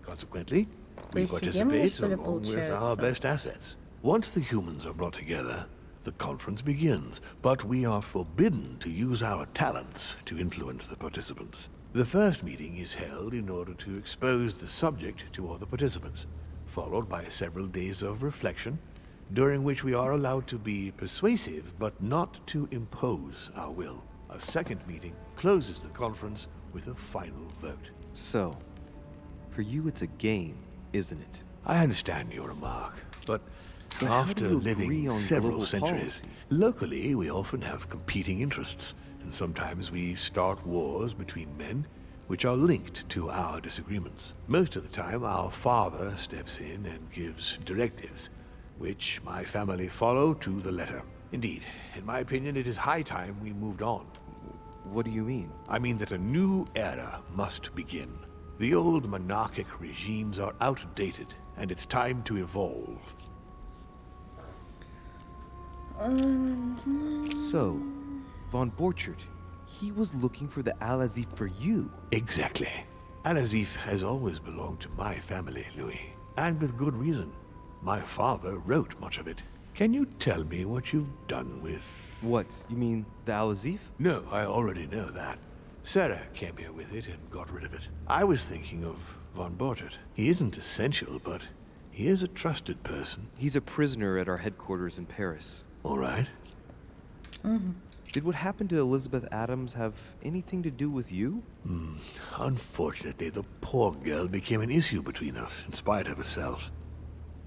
Consequently, we participate along with our best assets. Once the humans are brought together, the conference begins, but we are forbidden to use our talents to influence the participants. The first meeting is held in order to expose the subject to all the participants, followed by several days of reflection, during which we are allowed to be persuasive, but not to impose our will. A second meeting closes the conference with a final vote. So, for you it's a game, isn't it? I understand your remark, but So after how do you living agree on several global centuries, policy? locally we often have competing interests, and sometimes we start wars between men which are linked to our disagreements. Most of the time, our father steps in and gives directives, which my family follow to the letter. Indeed, in my opinion, it is high time we moved on. What do you mean? I mean that a new era must begin. The old monarchic regimes are outdated, and it's time to evolve. So, von Borchert, he was looking for the Al-Azif for you. Exactly. Al-Azif has always belonged to my family, Louis. And with good reason. My father wrote much of it. Can you tell me what you've done with... What? You mean the Al-Azif? No, I already know that. Sarah came here with it and got rid of it. I was thinking of von Borchert. He isn't essential, but he is a trusted person. He's a prisoner at our headquarters in Paris. All right. Did what happened to Elizabeth Adams have anything to do with you? Unfortunately, the poor girl became an issue between us, in spite of herself.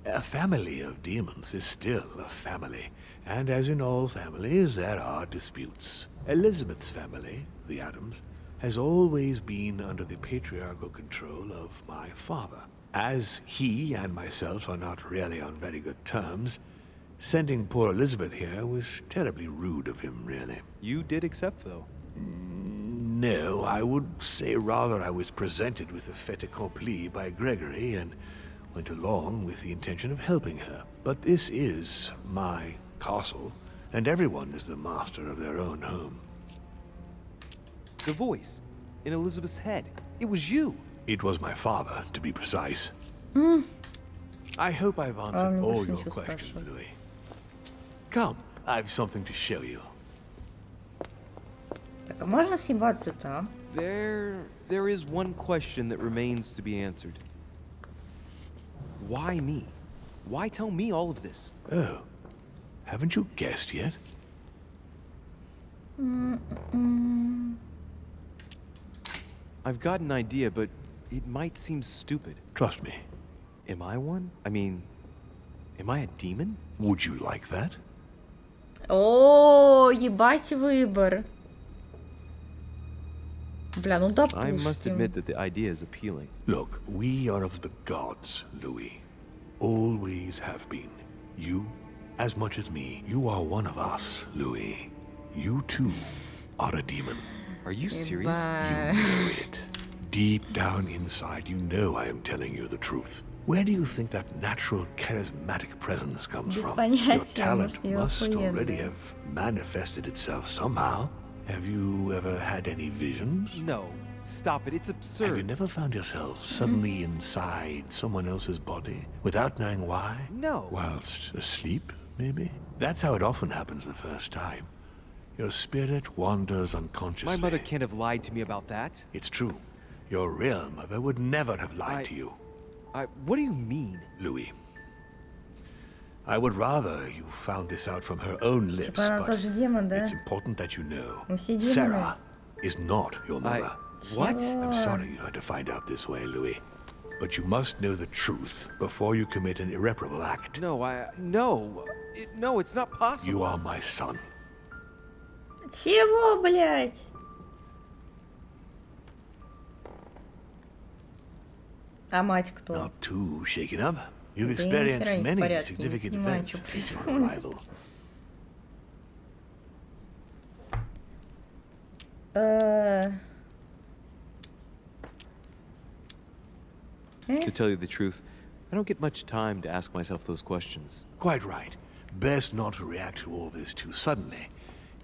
A family of demons is still a family, and as in all families, there are disputes. Elizabeth's family, the Adams, has always been under the patriarchal control of my father. As he and myself are not really on very good terms, sending poor Elizabeth here was terribly rude of him, really. You did accept, though. No, I would say rather I was presented with a fait accompli by Gregory and went along with the intention of helping her. But this is my castle, and everyone is the master of their own home. The voice in Elizabeth's head. It was you. It was my father, to be precise. I hope I've answered all your questions, Louis. Come, I've something to show you. Так, а можно съебаться-то, а? There is one question that remains to be answered. Why me? Why tell me all of this? Oh, haven't you guessed yet? I've got an idea, but it might seem stupid. Trust me. Am I one? I mean, am I a demon? Would you like that? О, ебать выбор. Бля, ну I must admit допустим. that the idea is appealing. Look, we are of the gods, Louis. Always have been. You, as much as me, you are one of us, Louis. You too are a demon. Are you serious? You know it. Deep down inside, you know I am telling you the truth. Where do you think that natural, charismatic presence comes Без from? понятия, Your talent может, must already охуенная. have manifested itself somehow. Have you ever had any visions? No. Stop it. It's absurd. Have you never found yourself suddenly inside someone else's body without knowing why? No. Whilst asleep, maybe? That's how it often happens the first time. Your spirit wanders unconsciously. My mother can't have lied to me about that. It's true. Your real mother would never have lied to you. What do you mean? Louis, I would rather you found this out from her own lips, but it's important that you know. Sarah is not your mother. What? I'm sorry you had to find out this way, Louis. But you must know the truth before you commit an irreparable act. No, no, it's not possible. You are my son. Чего, блядь? А мать кто? Not too shaken up. You've experienced many significant events since your arrival. To tell you the truth, I don't get much time to ask myself those questions. Quite right. Best not to react to all this too suddenly.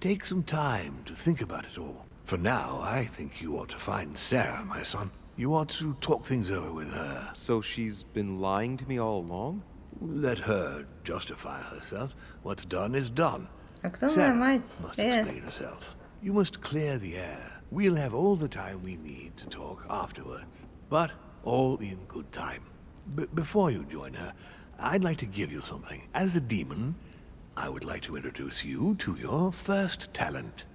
Take some time to think about it all. For now, I think you ought to find Sarah, my son. You ought to talk things over with her. So she's been lying to me all along? Let her justify herself. What's done is done. Sarah must explain herself. You must clear the air. We'll have all the time we need to talk afterwards. But all in good time. Before you join her, I'd like to give you something. As a demon, I would like to introduce you to your first talent.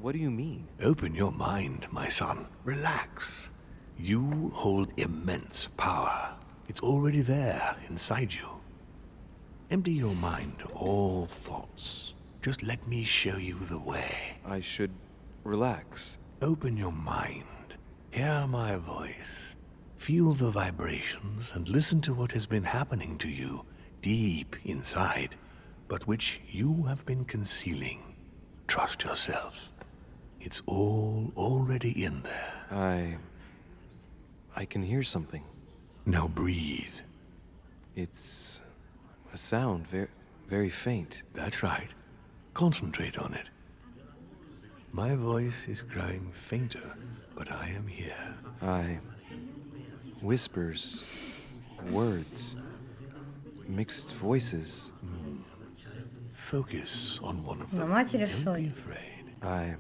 What do you mean? Open your mind, my son. Relax. You hold immense power. It's already there, inside you. Empty your mind of all thoughts. Just let me show you the way. I should relax. Open your mind. Hear my voice. Feel the vibrations and listen to what has been happening to you deep inside, but which you have been concealing. Trust yourself. It's all already in there. I can hear something. Now breathe. It's a sound, very faint. That's right. Concentrate on it. My voice is growing fainter, but I am here. Whispers, words, mixed voices. Focus on one of them. Don't be afraid. I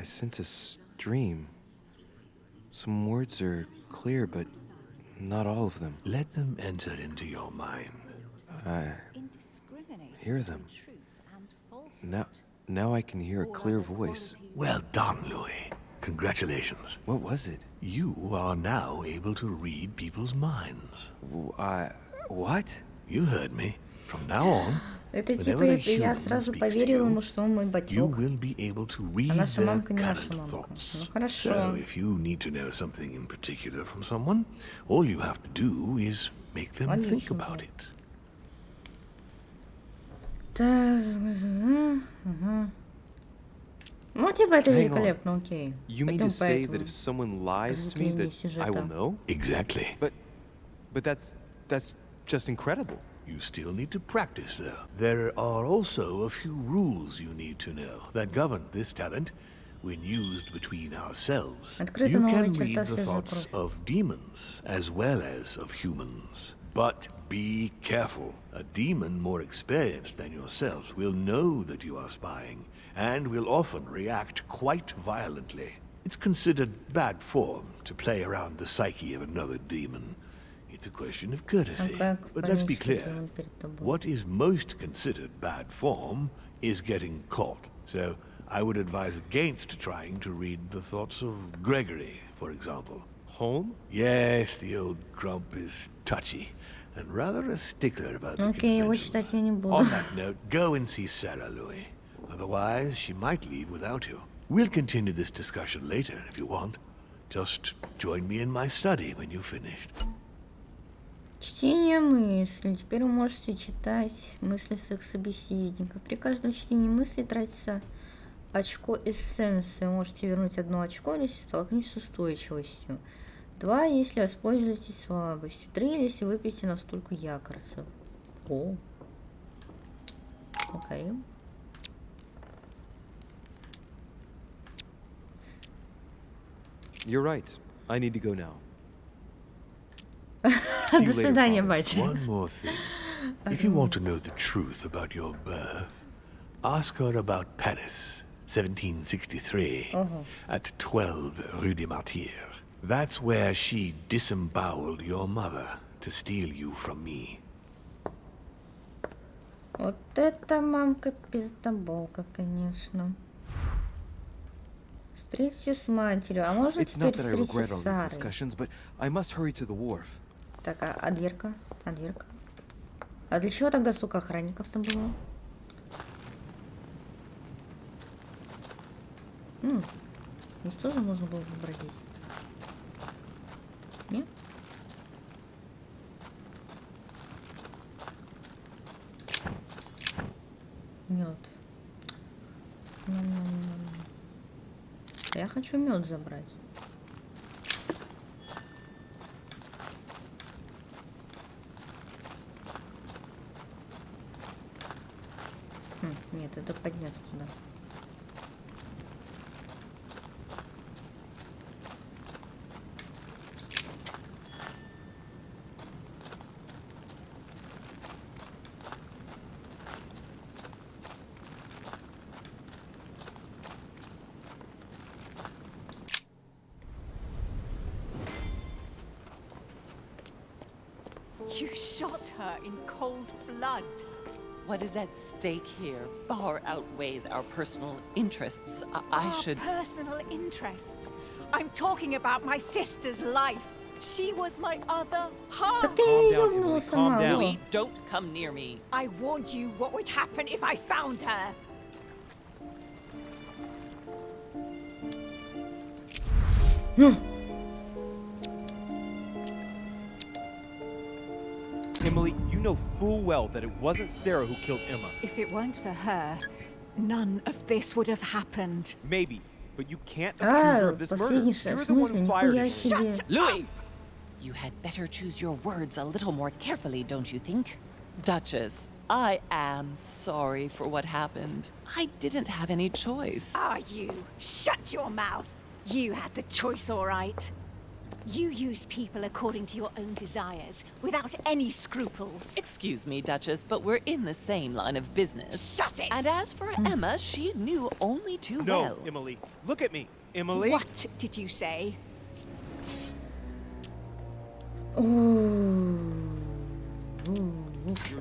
sense a stream. Some words are clear, but not all of them. Let them enter into your mind. I hear them. Now I can hear a clear voice. Well done, Louis. Congratulations. What was it? You are now able to read people's minds. What? You heard me. From now on, это типа я сразу поверила ему, что он мой батёк. You will be able to read наша мамка не their наша current мамка. thoughts. Ну хорошо. So, if you need to know something in particular from someone, all you have to do is make them think about it. Ну, типа это великолепно, окей. You mean to say that if someone lies to me, that I will know? Exactly. But that's just incredible. You still need to practice, though. There are also a few rules you need to know that govern this talent when used between ourselves. You can read the thoughts of demons as well as of humans. But be careful. A demon more experienced than yourselves will know that you are spying and will often react quite violently. It's considered bad form to play around the psyche of another demon. It's a question of courtesy. But let's be clear. What is most considered bad form is getting caught. So I would advise against trying to read the thoughts of Gregory, for example. Home? Yes, the old grump is touchy and rather a stickler about the conventions. On that note, go and see Sarah, Louis. Otherwise, she might leave without you. We'll continue this discussion later if you want. Just join me in my study when you've finished. Чтение мыслей. Теперь вы можете читать мысли своих собеседников. При каждом чтении мысли тратится очко эссенции. Вы можете вернуть 1 очко, если столкнетесь с устойчивостью. 2, если воспользуетесь слабостью. 3, если выпьете настолько якорцев. О. Окей. You're right. I need to go now. До свидания, батя. One more thing. If you want to know the truth about your birth, ask her about Paris, 1763, at 12 Rue des Martyrs. That's where she disemboweled your mother to steal you from me. Вот это мамка пиздоболка, конечно. Встретиться с матерью. А можно теперь встретиться с Сарой? Так, а дверка? А дверка? А для чего тогда столько охранников там было? Здесь тоже можно было побродить. Нет? Мед. Я хочу мед забрать. Нет, это подняться туда. You shot her in cold blood. What is at stake here far outweighs our personal interests. I should... Personal interests? I'm talking about my sister's life. She was my other half. Calm down. Louis, don't come near me. I warned you what would happen if I found her. Emily, you know full well that it wasn't Sarah who killed Emma. If it weren't for her, none of this would have happened. Maybe, but you can't accuse her of this murder. You're the one who fired her. Shut Louis! You had better choose your words a little more carefully, don't you think? Duchess, I am sorry for what happened. I didn't have any choice. Are you? Shut your mouth. You had the choice, all right. You use people according to your own desires, without any scruples. Excuse me, Duchess, but we're in the same line of business. Shut it! And as for Emma, she knew only too well. No, Emily, look at me. Emily? What did you say? You're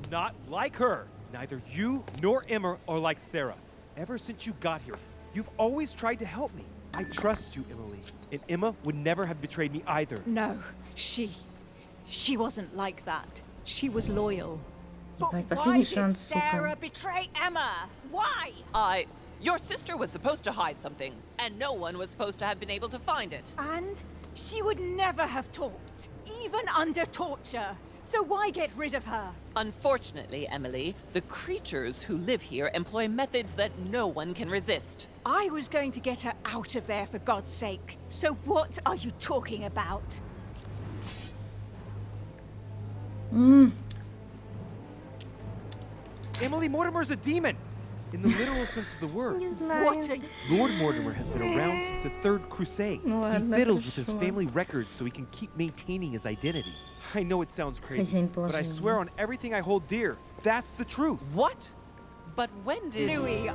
not like her. Neither you nor Emma are like Sarah. Ever since you got here, you've always tried to help me. I trust you, Emily. And Emma would never have betrayed me either. No, she wasn't like that. She was loyal. But why did Sarah betray Emma? Why? Your sister was supposed to hide something, and no one was supposed to have been able to find it. And she would never have talked, even under torture. So why get rid of her? Unfortunately, Emily, the creatures who live here employ methods that no one can resist. I was going to get her out of there for God's sake. So what are you talking about? Emily Mortimer's a demon! In the literal sense of the word. Lord Mortimer has been around since the Third Crusade. He fiddles with his family records so he can keep maintaining his identity. I know it sounds crazy, but I swear on everything I hold dear, that's the truth. What? But when did... Louis,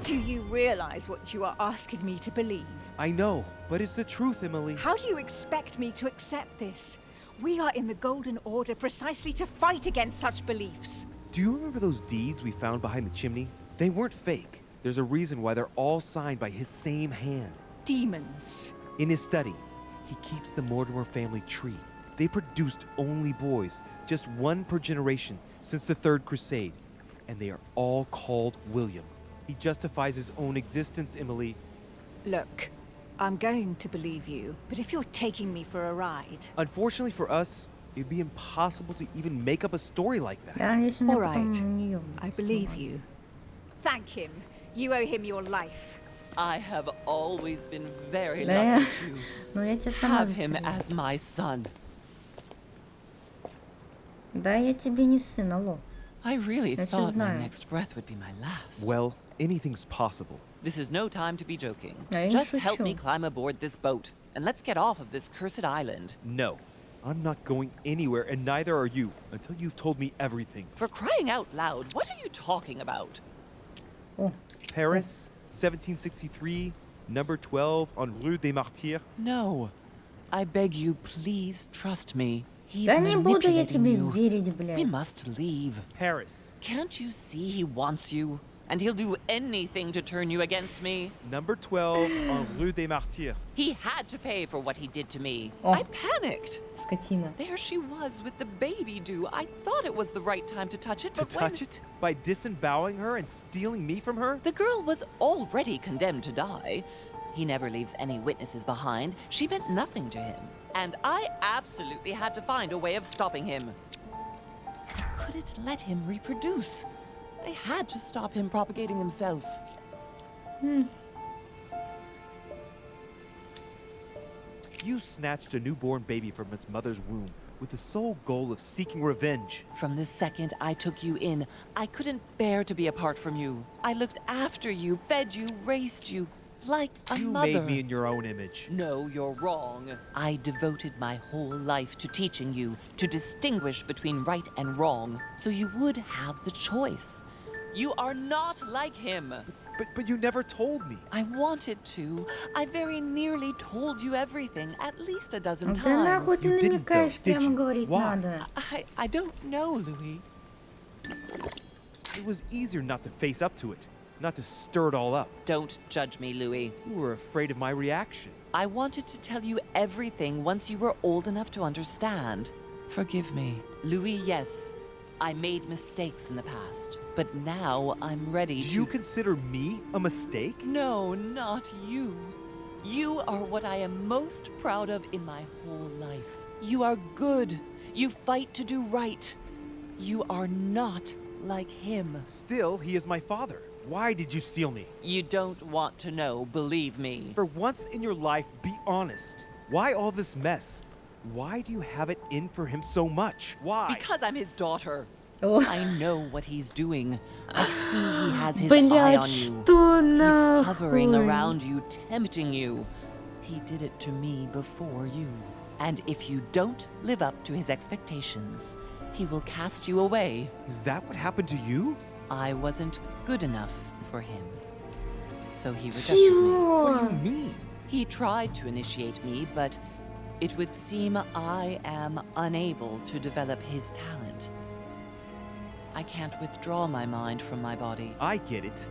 do you realize what you are asking me to believe? I know, but it's the truth, Emily. How do you expect me to accept this? We are in the Golden Order precisely to fight against such beliefs. Do you remember those deeds we found behind the chimney? They weren't fake. There's a reason why they're all signed by his same hand. Demons. In his study, he keeps the Mortimer family tree. They produced only boys, just one per generation since the Third Crusade. And they are all called William. He justifies his own existence, Emily. Look, I'm going to believe you, but if you're taking me for a ride... Unfortunately for us, it'd be impossible to even make up a story like that. All right, I believe you. Thank him. You owe him your life. I have always been very lucky to have him as my son. Да, я тебе не сын, алло. I really thought my next breath would be my last. Well, anything's possible. This is no time to be joking. Just help me climb aboard this boat, and let's get off of this cursed island. No. I'm not going anywhere, and neither are you, until you've told me everything. For crying out loud, what are you talking about? Paris, 1763, number 12 on Rue des Martyrs. No. I beg you, please trust me. Да не буду я тебе верить, блядь. We must leave. Paris. Can't you see he wants you? And he'll do anything to turn you against me. Number 12 on Rue des Martyrs. He had to pay for what he did to me. Oh. I panicked. Скотина. There she was with the baby due. I thought it was the right time to touch it, but touch it? By disemboweling her and stealing me from her? The girl was already condemned to die. He never leaves any witnesses behind. She meant nothing to him. And I absolutely had to find a way of stopping him. I couldn't let him reproduce. I had to stop him propagating himself. You snatched a newborn baby from its mother's womb with the sole goal of seeking revenge. From the second I took you in, I couldn't bear to be apart from you. I looked after you, fed you, raised you, like a mother. You made me in your own image. No, you're wrong. I devoted my whole life to teaching you to distinguish between right and wrong, so you would have the choice. You are not like him. But you never told me. I wanted to. I very nearly told you everything, at least a dozen Да times. нахуй ты намекаешь, прямо говорить надо. I don't know, Louis. It was easier not to face up to it, not to stir it all up. Don't judge me, Louis. You were afraid of my reaction. I wanted to tell you everything once you were old enough to understand. Forgive me. Louis, yes. I made mistakes in the past, but now I'm ready to... Do you consider me a mistake? No, not you. You are what I am most proud of in my whole life. You are good. You fight to do right. You are not like him. Still, he is my father. Why did you steal me? You don't want to know, believe me. For once in your life, be honest. Why all this mess? Why do you have it in for him so much? Why? Because I'm his daughter. Oh. I know what he's doing. I see he has his eye on you. Что He's hovering нахуй? around you, tempting you. He did it to me before you. And if you don't live up to his expectations, he will cast you away. Is that what happened to you? I wasn't good enough for him. So he rejected me. What do you mean? He tried to initiate me, but it would seem I am unable to develop his talent. I can't withdraw my mind from my body. I get it.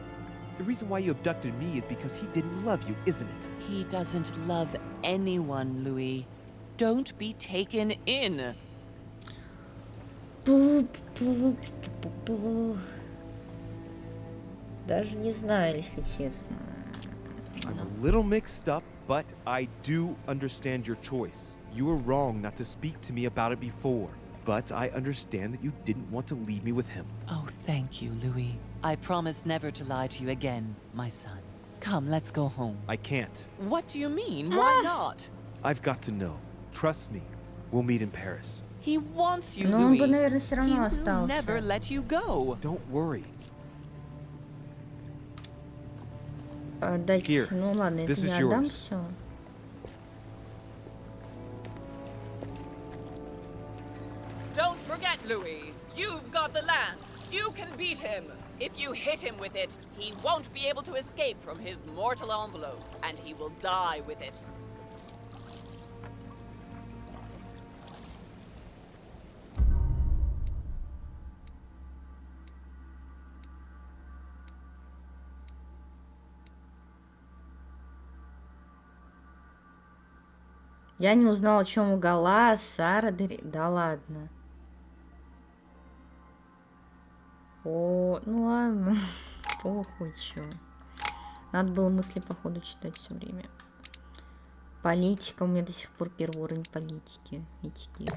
The reason why you abducted me is because he didn't love you, isn't it? He doesn't love anyone, Louis. Don't be taken in. Даже не знаю, если честно. I'm a little mixed up, but I do understand your choice. You were wrong not to speak to me about it before, but I understand that you didn't want to leave me with him. Oh, thank you, Louis. I promise never to lie to you again, my son. Come, let's go home. I can't. What do you mean? Why not? I've got to know. Trust me. We'll meet in Paris. He wants you, Но он Louis. бы, наверное, все He равно will остался. never let you go. Don't worry. Отдать. Here. Ну ладно, это This is не отдам yours. все. Don't forget, Louis. You've got the lance. You can beat him. If you hit him with it, he won't be able to escape from his mortal envelope, and he will die with it. Я не узнала, о чем лгала Сара. Да ладно. О, ну ладно. Похуй, чё. Надо было мысли, походу, читать все время. Политика. У меня до сих пор первый уровень политики. Этикет.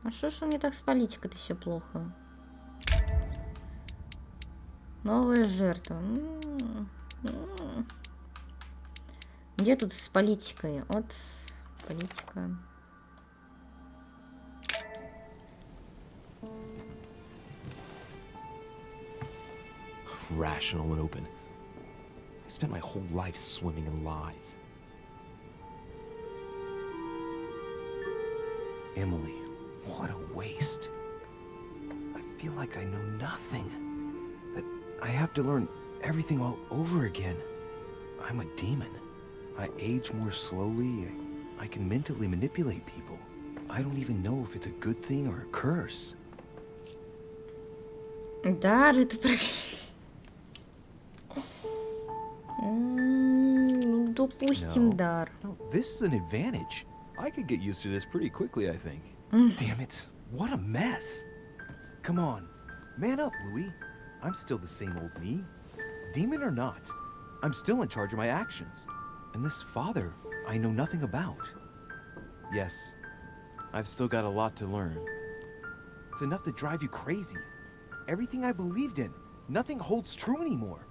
А что ж у меня так с политикой-то все плохо? Новая жертва. Где тут с политикой? Вот политика. Rational and open. I spent my whole life swimming in lies. Emily, what a waste. I feel like I know nothing. That I have to learn everything all over again. I'm a demon. I age more slowly. I can mentally manipulate people. I don't even know if it's a good thing or a curse. Дар, это допустим, дар. No, this is an advantage. I could get used to this pretty quickly, I think. Damn it. What a mess. Come on. Man up, Louis. I'm still the same old me. Demon or not, I'm still in charge of my actions. And this father, I know nothing about. Yes, I've still got a lot to learn. It's enough to drive you crazy. Everything I believed in, nothing holds true anymore.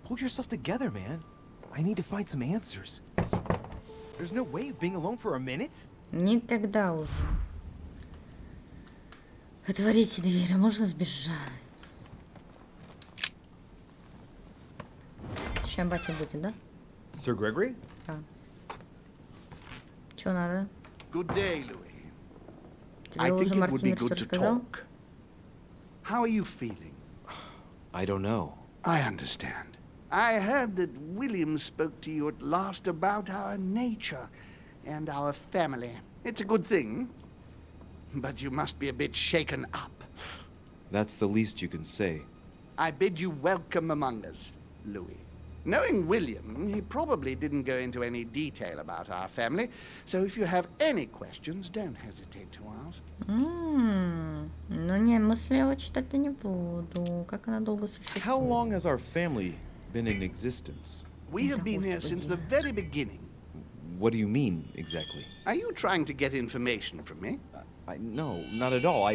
Pull yourself together, man. I need to find some answers. There's no way of being alone for a minute? Никогда уже. Отворите дверь, а можно сбежать. Сейчас батя будет, да? Sir Gregory? Да. Чё надо? Good day, Louis. Тебе I уже think it would be Мартин good что to рассказал? talk. How are you feeling? I don't know. I understand. I heard that William spoke to you at last about our nature and our family. It's a good thing, but you must be a bit shaken up. That's the least you can say. I bid you welcome among us, Louis. Knowing William, he probably didn't go into any detail about our family, so if you have any questions, don't hesitate to ask. Ну не, мысли я читать не буду. Как она долго существует? How long has our family been in existence? We have been here since the very beginning. What do you mean, exactly? Are you trying to get information from me? No, not at all.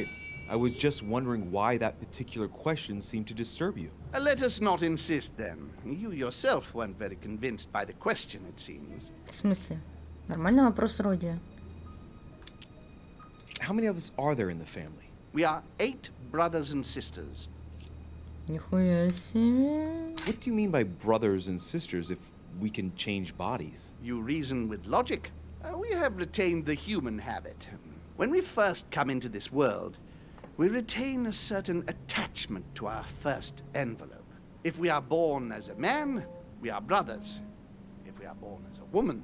I was just wondering why that particular question seemed to disturb you. Let us not insist then. You yourself weren't very convinced by the question, it seems. В смысле? Нормальный вопрос вроде. How many of us are there in the family? We are 8 brothers and sisters. Нихуя себе. What do you mean by brothers and sisters if we can change bodies? You reason with logic. We have retained the human habit. When we first come into this world, we retain a certain attachment to our first envelope. If we are born as a man, we are brothers. If we are born as a woman,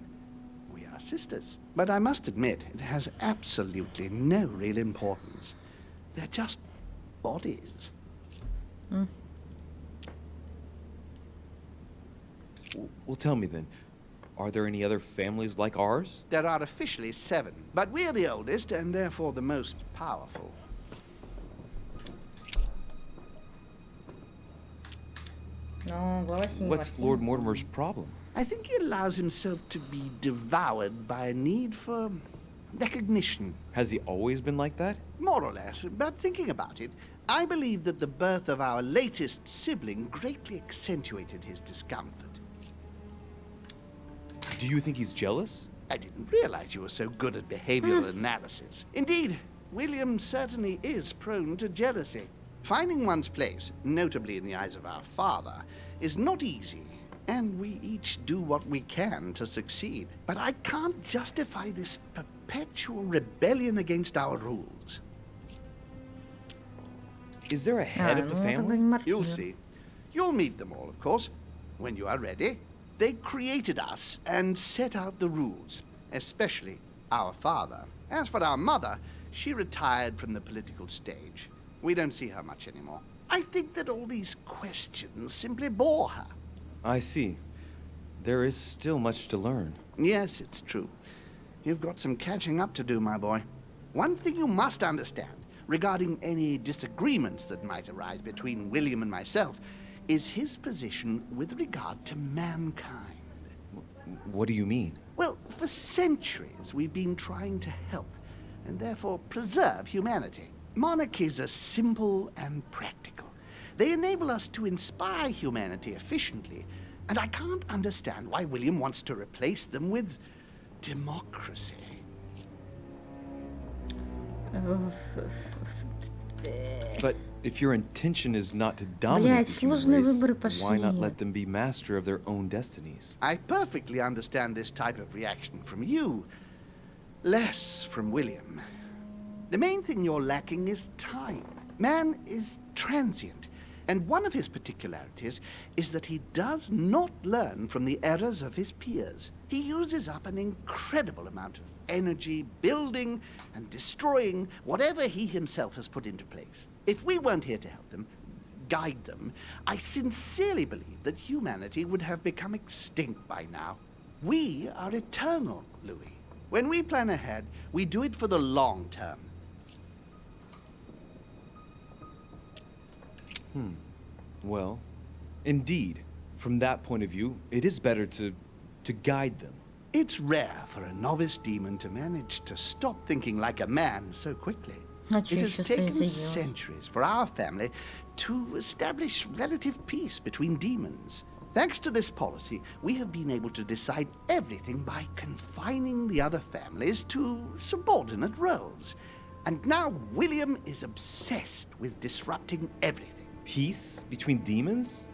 we are sisters. But I must admit, it has absolutely no real importance. They're just bodies. Well, tell me then, are there any other families like ours? There are officially 7, but we're the oldest and therefore the most powerful. What's Lord Mortimer's problem? I think he allows himself to be devoured by a need for recognition. Has he always been like that? More or less, but thinking about it, I believe that the birth of our latest sibling greatly accentuated his discomfort. Do you think he's jealous? I didn't realize you were so good at behavioral analysis. Indeed, William certainly is prone to jealousy. Finding one's place, notably in the eyes of our father, is not easy, and we each do what we can to succeed. But I can't justify this perpetual rebellion against our rules. Is there a head of the family? You'll see. You'll meet them all, of course, when you are ready. They created us and set out the rules, especially our father. As for our mother, she retired from the political stage. We don't see her much anymore. I think that all these questions simply bore her. I see. There is still much to learn. Yes, it's true. You've got some catching up to do, my boy. One thing you must understand regarding any disagreements that might arise between William and myself is his position with regard to mankind. What do you mean? Well, for centuries we've been trying to help and therefore preserve humanity. Monarchies are simple and practical. They enable us to inspire humanity efficiently, and I can't understand why William wants to replace them with democracy. But if your intention is not to dominate the human race, why not let them be master of their own destinies? I perfectly understand this type of reaction from you, less from William. The main thing you're lacking is time. Man is transient, And one of his particularities is that he does not learn from the errors of his peers. He uses up an incredible amount of energy building and destroying whatever he himself has put into place. If we weren't here to help them, guide them, I sincerely believe that humanity would have become extinct by now. We are eternal, Louis. When we plan ahead, we do it for the long term. Well, indeed, from that point of view, it is better to guide them. It's rare for a novice demon to manage to stop thinking like a man so quickly. It has taken centuries for our family to establish relative peace between demons. Thanks to this policy, we have been able to decide everything by confining the other families to subordinate roles. And now William is obsessed with disrupting everything. Peace between demons?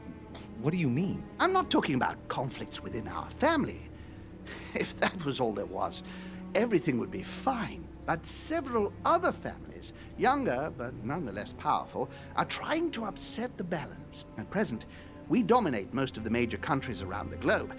What do you mean? I'm not talking about conflicts within our family. If that was all there was, everything would be fine. But several other families, younger but nonetheless powerful, are trying to upset the balance. At present, we dominate most of the major countries around the globe.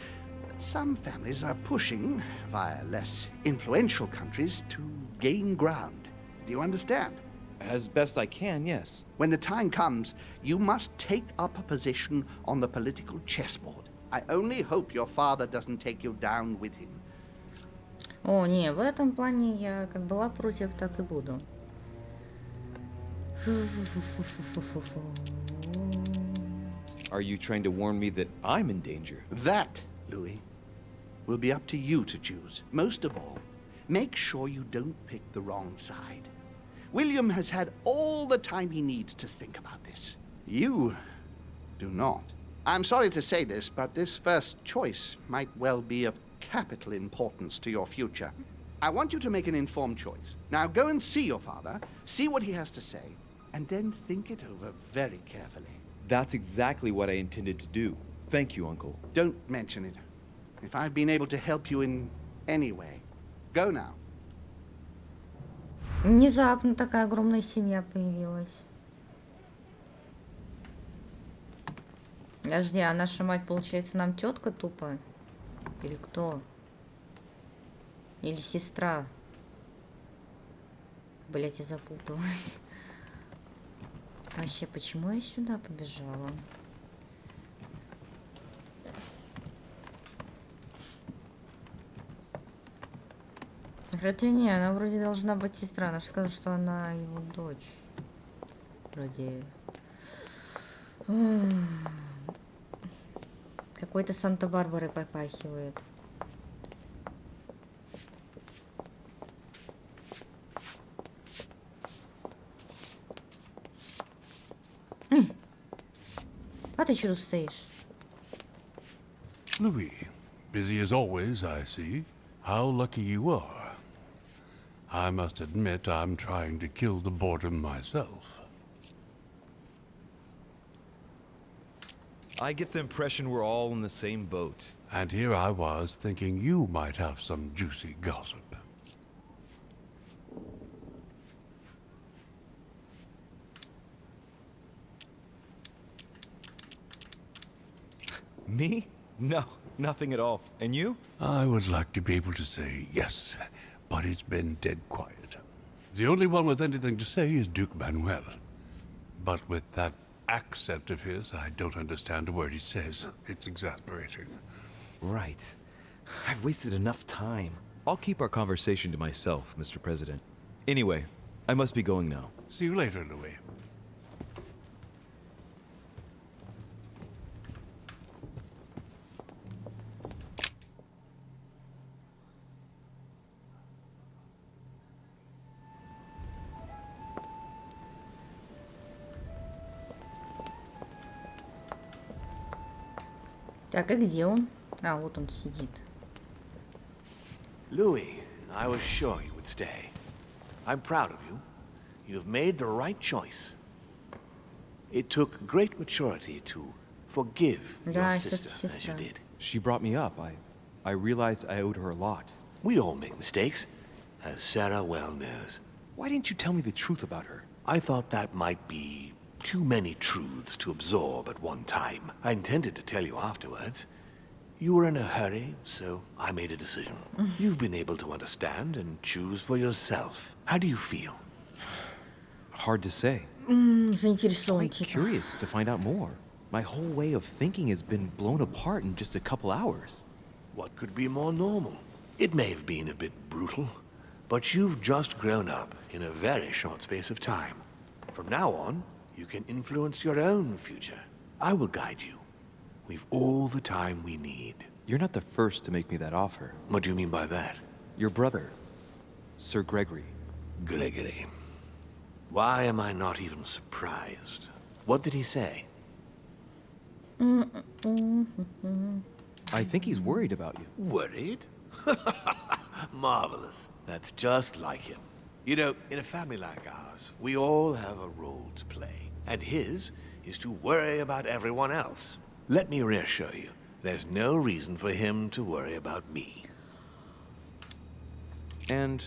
But some families are pushing, via less influential countries, to gain ground. Do you understand? As best I can, yes. When the time comes, you must take up a position on the political chessboard. I only hope your father doesn't take you down with him. О, не, в этом плане я как была против, так и буду. Are you trying to warn me that I'm in danger? That, Louis, will be up to you to choose. Most of all, make sure you don't pick the wrong side. William has had all the time he needs to think about this. You do not. I'm sorry to say this, but this first choice might well be of capital importance to your future. I want you to make an informed choice. Now go and see your father, see what he has to say, and then think it over very carefully. That's exactly what I intended to do. Thank you, Uncle. Don't mention it. If I've been able to help you in any way, go now. Внезапно такая огромная семья появилась. Подожди, а наша мать, получается, нам тетка тупо? Или кто? Или сестра? Блять, я запуталась. Вообще, почему я сюда побежала? Хотя не, она вроде должна быть сестра. Она же сказала, что она его дочь. Вроде... Какой-то Санта-Барбарой попахивает. А ты что тут стоишь? Louis, busy as always, I see. How lucky you are. I must admit I'm trying to kill the boredom myself. I get the impression we're all in the same boat. And here I was thinking you might have some juicy gossip. Me? No, nothing at all. And you? I would like to be able to say yes, but it's been dead quiet. The only one with anything to say is Duke Manuel. But with that accent of his, I don't understand a word he says. It's exasperating. Right. I've wasted enough time. I'll keep our conversation to myself, Mr. President. Anyway, I must be going now. See you later, Louis. Так, и где он? А, вот он сидит. Louis, I was sure you would stay. I'm proud of you. You've made the right choice. It took great maturity to forgive your sister as you did. She brought me up. I realized I owed her a lot. We all make mistakes, as Sarah well knows. Why didn't you tell me the truth about her? I thought that might be too many truths to absorb at one time. I intended to tell you afterwards. You were in a hurry, so I made a decision. You've been able to understand and choose for yourself. How do you feel? Hard to say. Заинтересован, Quite curious to find out more. My whole way of thinking has been blown apart in just a couple hours. What could be more normal? It may have been a bit brutal, but you've just grown up in a very short space of time. From now on, you can influence your own future. I will guide you. We've all the time we need. You're not the first to make me that offer. What do you mean by that? Your brother, Sir Gregory. Gregory. Why am I not even surprised? What did he say? I think he's worried about you. Worried? Marvelous. That's just like him. You know, in a family like ours, we all have a role to play. And his is to worry about everyone else. Let me reassure you, there's no reason for him to worry about me. And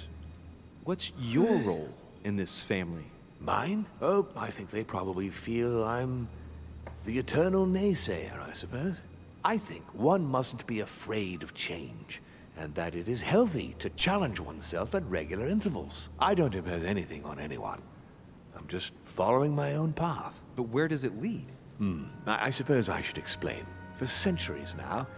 what's your role in this family? Mine? Oh, I think they probably feel I'm the eternal naysayer, I suppose. I think one mustn't be afraid of change, and that it is healthy to challenge oneself at regular intervals. I don't impose anything on anyone. I'm just following my own path. But where does it lead? I suppose I should explain. For centuries now,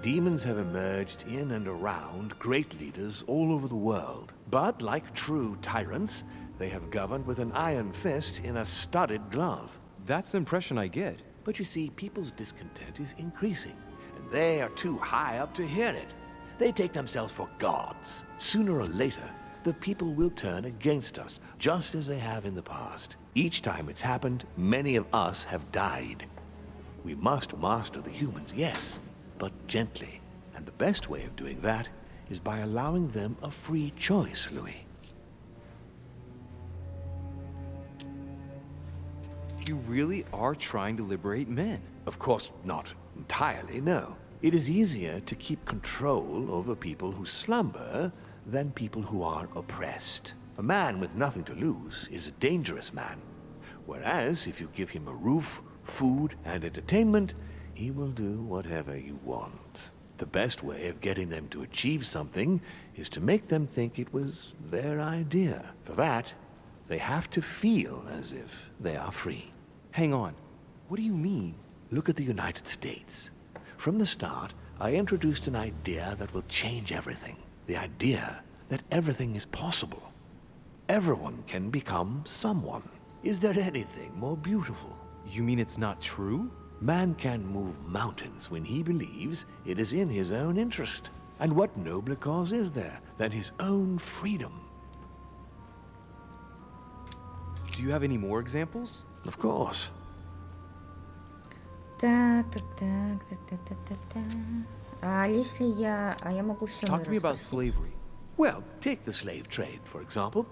demons have emerged in and around great leaders all over the world. But like true tyrants, they have governed with an iron fist in a studded glove. That's the impression I get. But you see, people's discontent is increasing, and they are too high up to hear it. They take themselves for gods. Sooner or later, the people will turn against us, just as they have in the past. Each time it's happened, many of us have died. We must master the humans, yes, but gently. And the best way of doing that is by allowing them a free choice, Louis. You really are trying to liberate men. Of course, not entirely, no. It is easier to keep control over people who slumber than people who are oppressed. A man with nothing to lose is a dangerous man. Whereas, if you give him a roof, food, and entertainment, he will do whatever you want. The best way of getting them to achieve something is to make them think it was their idea. For that, they have to feel as if they are free. Hang on. What do you mean? Look at the United States. From the start, I introduced an idea that will change everything. The idea that everything is possible. Everyone can become someone. Is there anything more beautiful? You mean it's not true? Man can move mountains when he believes it is in his own interest. And what nobler cause is there than his own freedom? Do you have any more examples? Of course. Так. А если я могу все Talk to me about slavery. Well, take the slave trade, for example.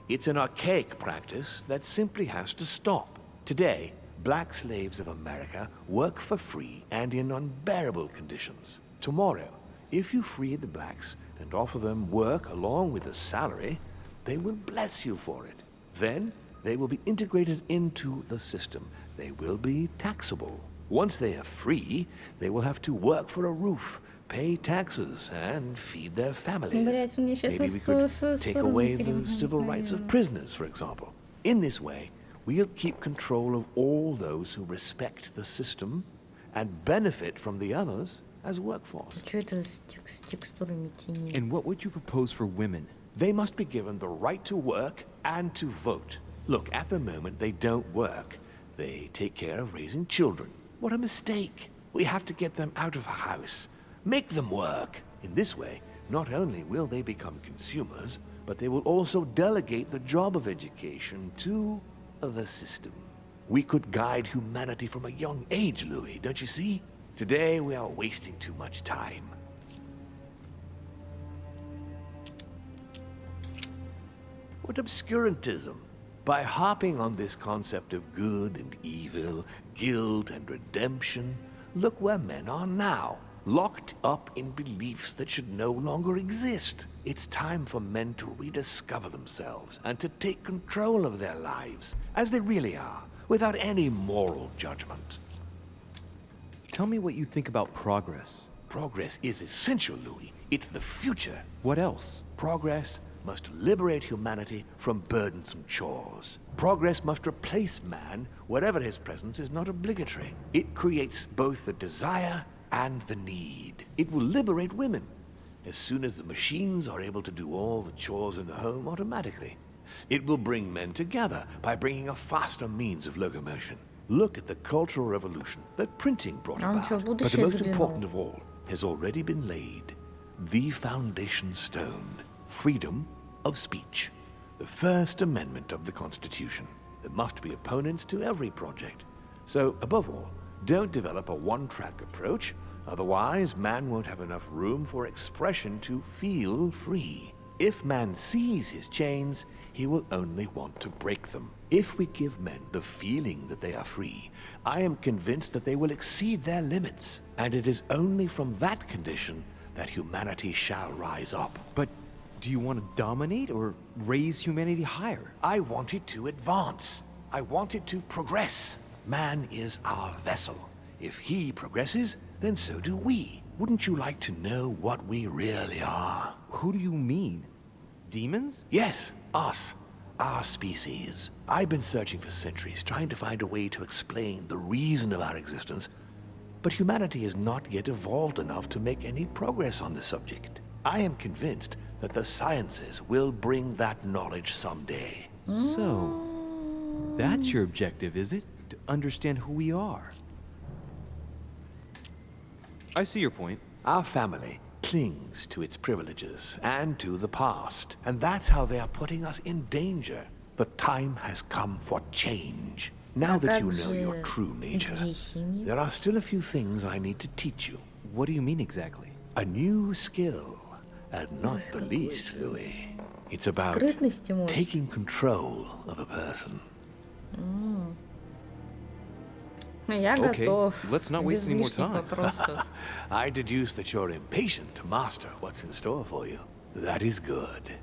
It's an archaic practice that simply has to stop. Today, black slaves of America work for free and in unbearable conditions. Tomorrow, if you free the blacks and offer them work along with a salary, they will bless you for it. Then, they will be integrated into the system. They will be taxable. Once they are free, they will have to work for a roof, pay taxes, and feed their families. Maybe we could take away the civil rights of prisoners, for example. In this way, we'll keep control of all those who respect the system and benefit from the others as workforce. And what would you propose for women? They must be given the right to work and to vote. Look, at the moment, they don't work. They take care of raising children. What a mistake. We have to get them out of the house. Make them work. In this way, not only will they become consumers, but they will also delegate the job of education to the system. We could guide humanity from a young age, Louis, don't you see? Today, we are wasting too much time. What obscurantism! By harping on this concept of good and evil, guilt and redemption, look where men are now, locked up in beliefs that should no longer exist. It's time for men to rediscover themselves and to take control of their lives, as they really are, without any moral judgment. Tell me what you think about progress. Progress is essential, Louis. It's the future. What else? Progress must liberate humanity from burdensome chores. Progress must replace man wherever his presence is not obligatory. It creates both the desire and the need. It will liberate women as soon as the machines are able to do all the chores in the home automatically. It will bring men together by bringing a faster means of locomotion. Look at the Cultural Revolution that printing brought about. But the most important of all has already been laid. The foundation stone. Freedom of speech. The First Amendment of the Constitution. There must be opponents to every project. So, above all, don't develop a one-track approach. Otherwise, man won't have enough room for expression to feel free. If man sees his chains, he will only want to break them. If we give men the feeling that they are free, I am convinced that they will exceed their limits. And it is only from that condition that humanity shall rise up. But do you want to dominate or raise humanity higher? I want it to advance. I want it to progress. Man is our vessel. If he progresses, then so do we. Wouldn't you like to know what we really are? Who do you mean? Demons? Yes, us. Our species. I've been searching for centuries, trying to find a way to explain the reason of our existence, but humanity has not yet evolved enough to make any progress on the subject. I am convinced that the sciences will bring that knowledge someday. So, that's your objective, is it? To understand who we are. I see your point. Our family clings to its privileges and to the past, and that's how they are putting us in danger. The time has come for change. Now that you know your true nature, there are still a few things I need to teach you. What do you mean exactly? A new skill, and not the least, Louis. It's about taking control of a person. Okay, let's not waste any more time. I deduce that you're impatient to master what's in store for you. That is good.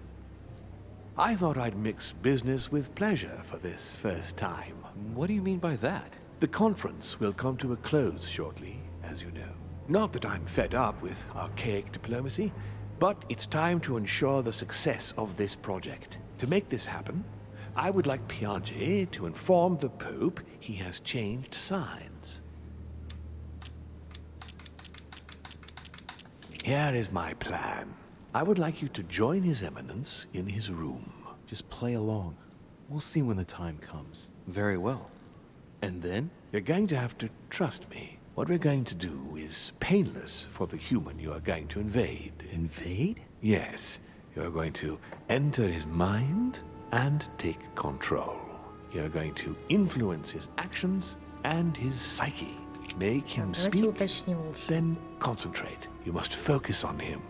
I thought I'd mix business with pleasure for this first time. What do you mean by that? The conference will come to a close shortly, as you know. Not that I'm fed up with archaic diplomacy, but it's time to ensure the success of this project. To make this happen, I would like Piaget to inform the Pope he has changed sides. Here is my plan. I would like you to join His Eminence in his room. Just play along. We'll see when the time comes. Very well. And then? You're going to have to trust me. What we're going to do is painless for the human you are going to invade. Invade? Yes. You're going to enter his mind and take control. You're going to influence his actions and his psyche. Make him speak, then concentrate. You must focus on him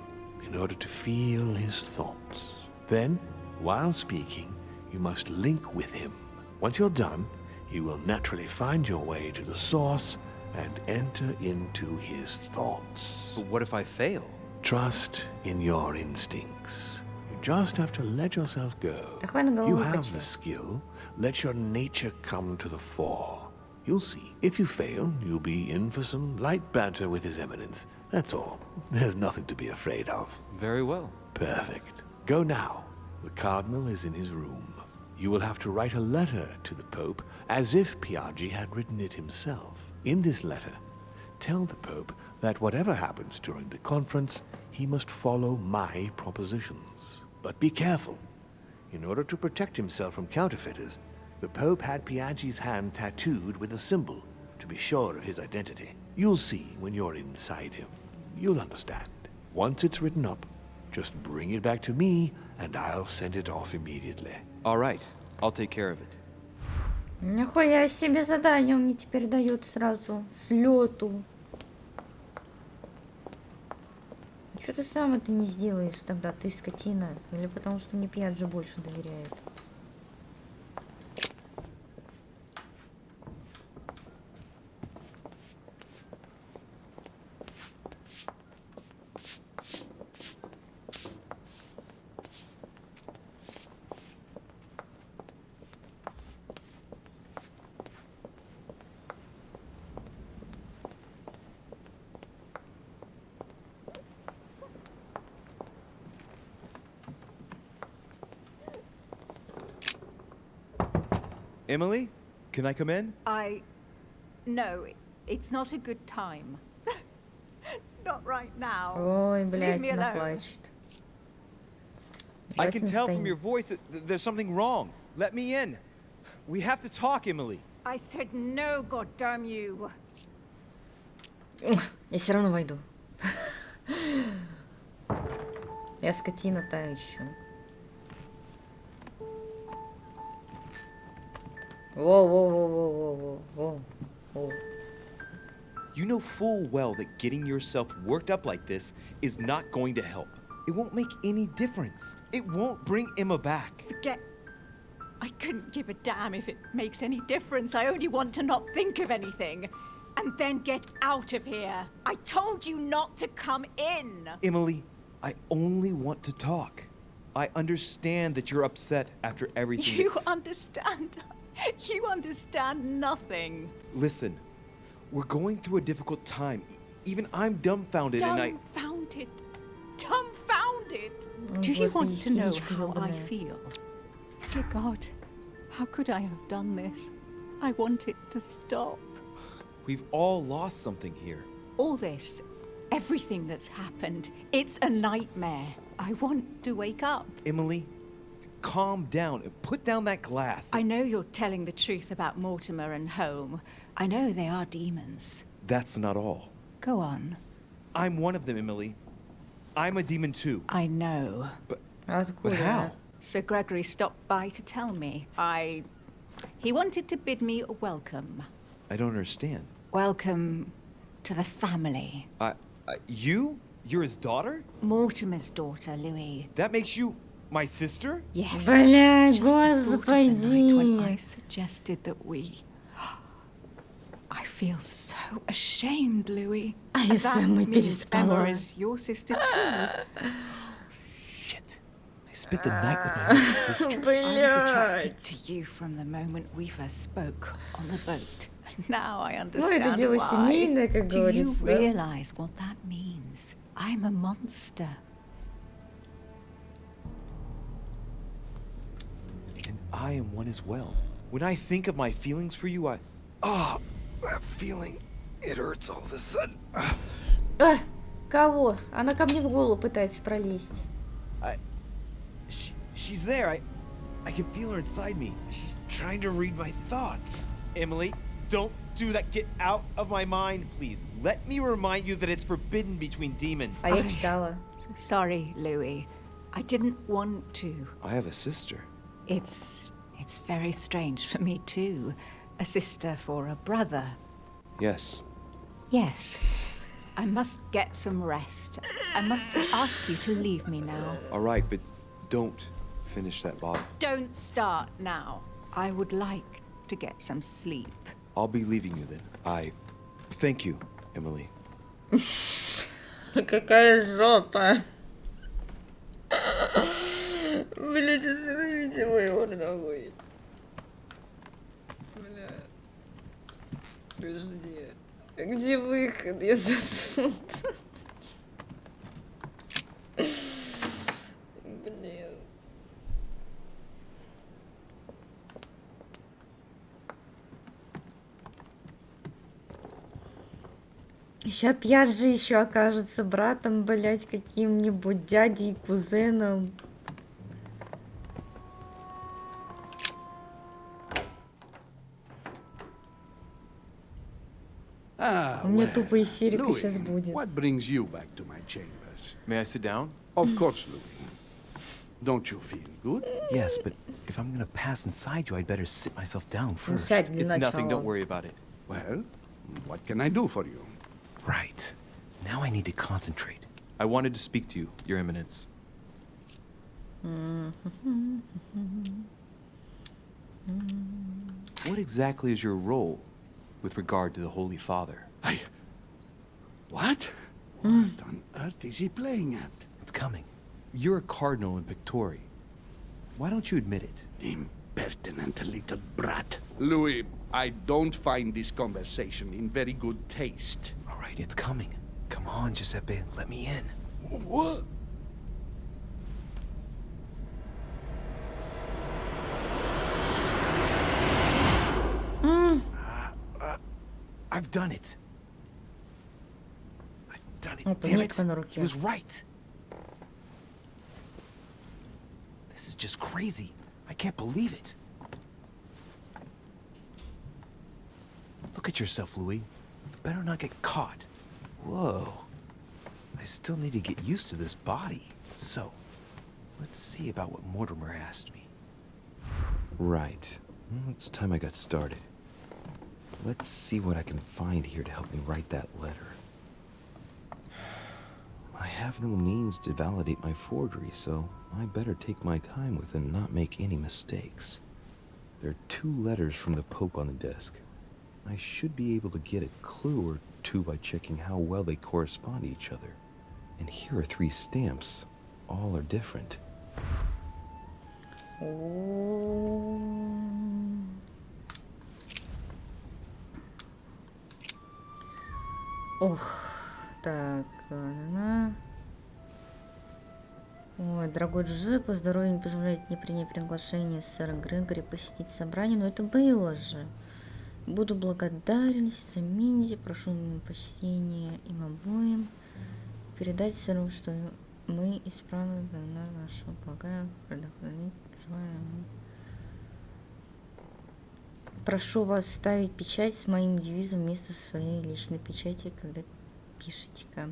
in order to feel his thoughts. Then, while speaking, you must link with him. Once you're done, you will naturally find your way to the source and enter into his thoughts. But what if I fail? Trust in your instincts. You just have to let yourself go. You have the skill. Let your nature come to the fore. You'll see. If you fail, you'll be in for some light banter with His Eminence. That's all. There's nothing to be afraid of. Very well. Perfect. Go now. The Cardinal is in his room. You will have to write a letter to the Pope as if Piaget had written it himself. In this letter, tell the Pope that whatever happens during the conference, he must follow my propositions. But be careful. In order to protect himself from counterfeiters, the Pope had Piaget's hand tattooed with a symbol to be sure of his identity. You'll see when you're inside him. You'll understand. Once it's written up, just bring it back to me, and I'll send it off immediately. All right, I'll take care of it. Нихуя себе задание он мне теперь дает сразу с лету. Что ты сам это не сделаешь тогда, ты скотина? Или потому что мне Пьяджи больше доверяет? Emily, can I come in? No, it's not a good time. Not right now. Ой, Leave блядь, me она alone. плачет. I can tell from your voice that there's something wrong. Let me in. We have to talk, Emily. I said no, goddamn you. Я все равно войду. Я скотина та еще. Whoa. You know full well that getting yourself worked up like this is not going to help. It won't make any difference. It won't bring Emma back. Forget. I couldn't give a damn if it makes any difference. I only want to not think of anything. And then get out of here. I told you not to come in. Emily, I only want to talk. I understand that you're upset after everything. You understand? You understand nothing. Listen, we're going through a difficult time. Even I'm dumbfounded and Dumbfounded. Dumbfounded. Do you want to know how I feel? Dear God, how could I have done this? I want it to stop. We've all lost something here. All this, everything that's happened, it's a nightmare. I want to wake up. Emily, calm down and put down that glass. I know you're telling the truth about Mortimer and Home. I know they are demons. That's not all. Go on. I'm one of them, Emily. I'm a demon too. I know. But how? Sir Gregory stopped by to tell me. He wanted to bid me a welcome. I don't understand. Welcome to the family. You? You're his daughter? Mortimer's daughter, Louis. That makes you my sister? Yes. Бля, Just the thought of the night when I господи. suggested that we... I feel so ashamed, Louis. А я And that сама means Emma переспала. is your sister too. Shit. I spent the night with my little sister. I was Блядь. attracted to you from the moment we first spoke on the boat. Now I Ну, understand это дело why. семейное, как Do you говорится, да? realize what that means? I'm a monster. And I am one as well. When I think of my feelings for you, that feeling, it hurts all of a sudden. Кого? Она ко мне в голову пытается пролезть. She's there. I can feel her inside me. She's trying to read my thoughts. Emily, don't do that. Get out of my mind, please. Let me remind you that it's forbidden between demons. А я читала. Sorry, Louis. I didn't want to. I have a sister. It's very strange for me too. A sister for a brother. Yes. Yes. I must get some rest. I must ask you to leave me now. All right, but don't finish that bottle. Don't start now. I would like to get some sleep. I'll be leaving you then. Thank you, Emily. Какая жопа. Блять, остановите моего нахуй. Бля. Подожди. Где выход? Я запуталась. Блин. Сейчас Пьяджи еще окажется братом, блять, каким-нибудь дядей и кузеном. У меня тупо истерика сейчас будет. What brings you back to my chambers? May I sit down? Of course, Louis. Don't you feel good? Yes, but if I'm gonna pass inside you, I'd better sit myself down first. Сядь для It's nothing, начала. don't worry about it. Well, what can I do for you? Right. Now I need to concentrate. I wanted to speak to you, Your Eminence. What exactly is your role with regard to the Holy Father? What? What on earth is he playing at? It's coming. You're a cardinal in Pictori. Why don't you admit it? Impertinent little brat. Louis, I don't find this conversation in very good taste. All right, it's coming. Come on, Giuseppe, let me in. What? I've done it. I've done it. Damn it. He was right. This is just crazy. I can't believe it. Look at yourself, Louis. You better not get caught. Whoa. I still need to get used to this body. So, let's see about what Mortimer asked me. Right. Well, it's time I got started. Let's see what I can find here to help me write that letter. I have no means to validate my forgery, so I better take my time with it and not make any mistakes. There are 2 letters from the Pope on the desk. I should be able to get a clue or 2 by checking how well they correspond to each other. And here are 3 stamps. All are different. Ох, так, она... Ой, дорогой Джузеппе, здоровье не позволяет мне принять приглашение сэра Грегори посетить собрание, но это было же. Буду благодарен за мизи, прошу почтения им обоим. Передать сэру, что мы исправны на нашего полагаю, предохранить желаем. Прошу вас ставить печать с моим девизом вместо своей личной печати, когда пишете ко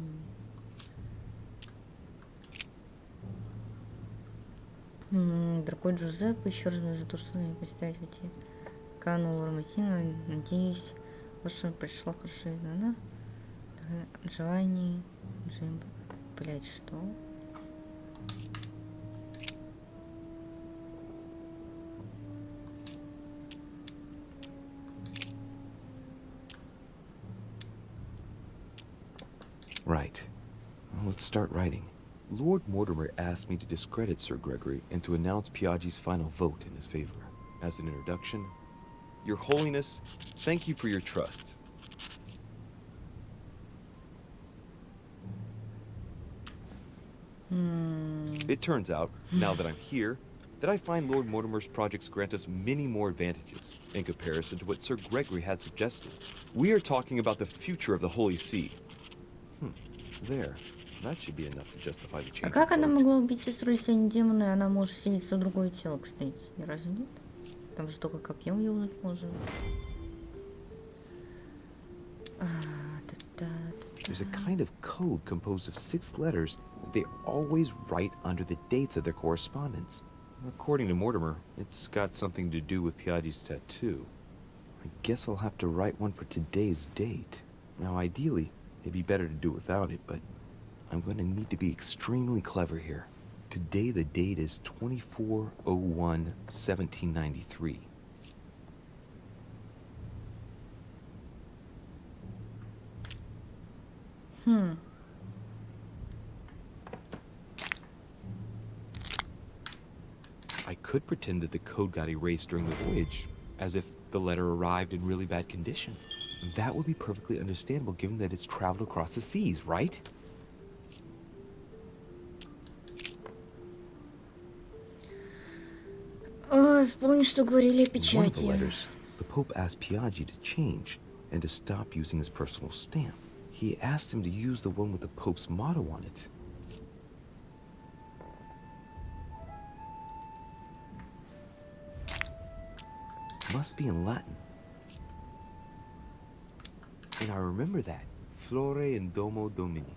мне. Дорогой Джузеппе, еще раз за то, что вы представить в эти канулы Лорматина. Надеюсь, ваше пришло хорошо издано. Желание, блять, что? Right. Well, let's start writing. Lord Mortimer asked me to discredit Sir Gregory and to announce Piaggi's final vote in his favor. As an introduction, Your Holiness, thank you for your trust. It turns out, now that I'm here, that I find Lord Mortimer's projects grant us many more advantages in comparison to what Sir Gregory had suggested. We are talking about the future of the Holy See. There. That should be enough to justify the change. А как она могла убить сестру, если они демоны, она может селиться в другое тело, кстати? Разве нет? Там же только копьем ее можно. There's a kind of code composed of 6 letters that they always write under the dates of their correspondence. According to Mortimer, it's got something to do with Piaggi's tattoo. I guess I'll have to write one for today's date. Now, ideally, it'd be better to do without it, but I'm going to need to be extremely clever here. Today, the date is 24/01/1793. I could pretend that the code got erased during the voyage, as if the letter arrived in really bad condition. That would be perfectly understandable given that it's traveled across the seas, right? Вспомни, что говорили о печати. One of the letters, the Pope asked Piaggi to change and to stop using his personal stamp. He asked him to use the one with the Pope's motto on it. Must be in Latin. And I remember that. Flore in Domo Domini.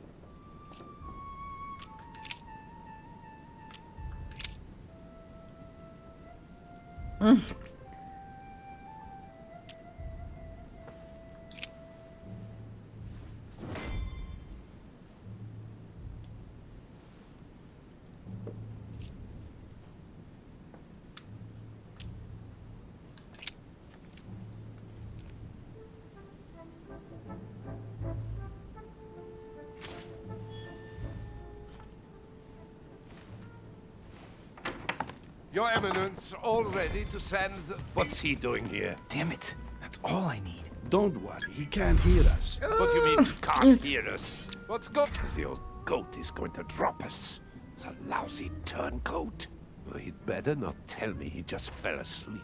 Your Eminence, all ready to send... What's he doing here? Damn it. That's all I need. Don't worry, he can't hear us. What do you mean he can't hear us? What's going... The old goat is going to drop us. The lousy turncoat. Well, he'd better not tell me he just fell asleep.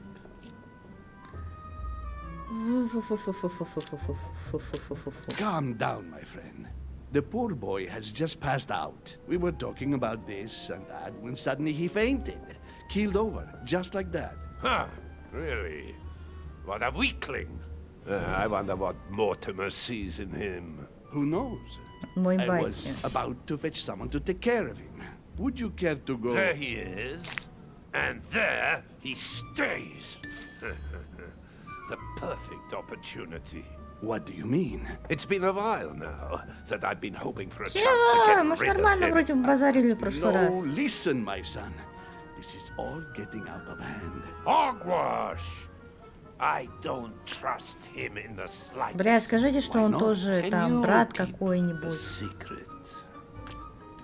Calm down, my friend. The poor boy has just passed out. We were talking about this and that when suddenly he fainted. Keeled over, just like that. Huh, really? What a weakling. I wonder what Mortimer sees in him. Who knows? I was about to fetch someone to take care of him. Would you care to go? There he is. And there he stays. The perfect opportunity. What do you mean? It's been a while now that I've been hoping for a chance to get rid of him. No, listen, my son. This is all getting out of hand. Hogwash! I don't trust him in the slightest. Бля, скажите, что он тоже там брат какой-нибудь.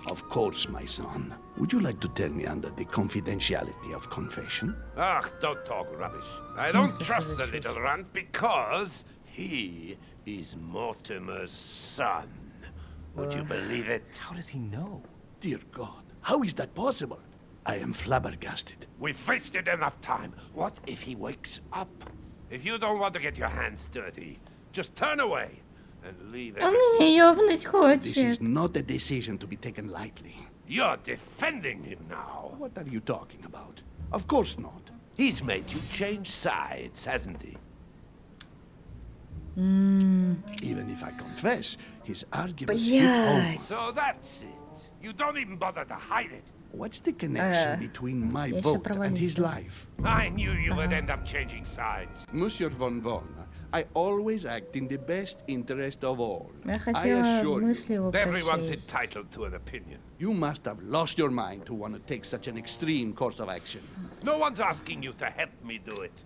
Of course, my son. Would you like to tell me under the confidentiality of confession? Ah, don't talk rubbish. I don't trust the little runt because he is Mortimer's son. Would you believe it? How does he know? Dear God, how is that possible? I am flabbergasted. We've wasted enough time. What if he wakes up? If you don't want to get your hands dirty, just turn away and leave everything. This is not a decision to be taken lightly. You're defending him now. What are you talking about? Of course not. He's made you change sides, hasn't he? Even if I confess, his arguments hit home. So that's it. You don't even bother to hide it. What's the connection between my vote and his life? I knew you would end up changing sides. Monsieur von Von, I always act in the best interest of all. Я хотела мысли его Everyone's прочесть. entitled to an opinion. You must have lost your mind to want to take such an extreme course of action. No one's asking you to help me do it.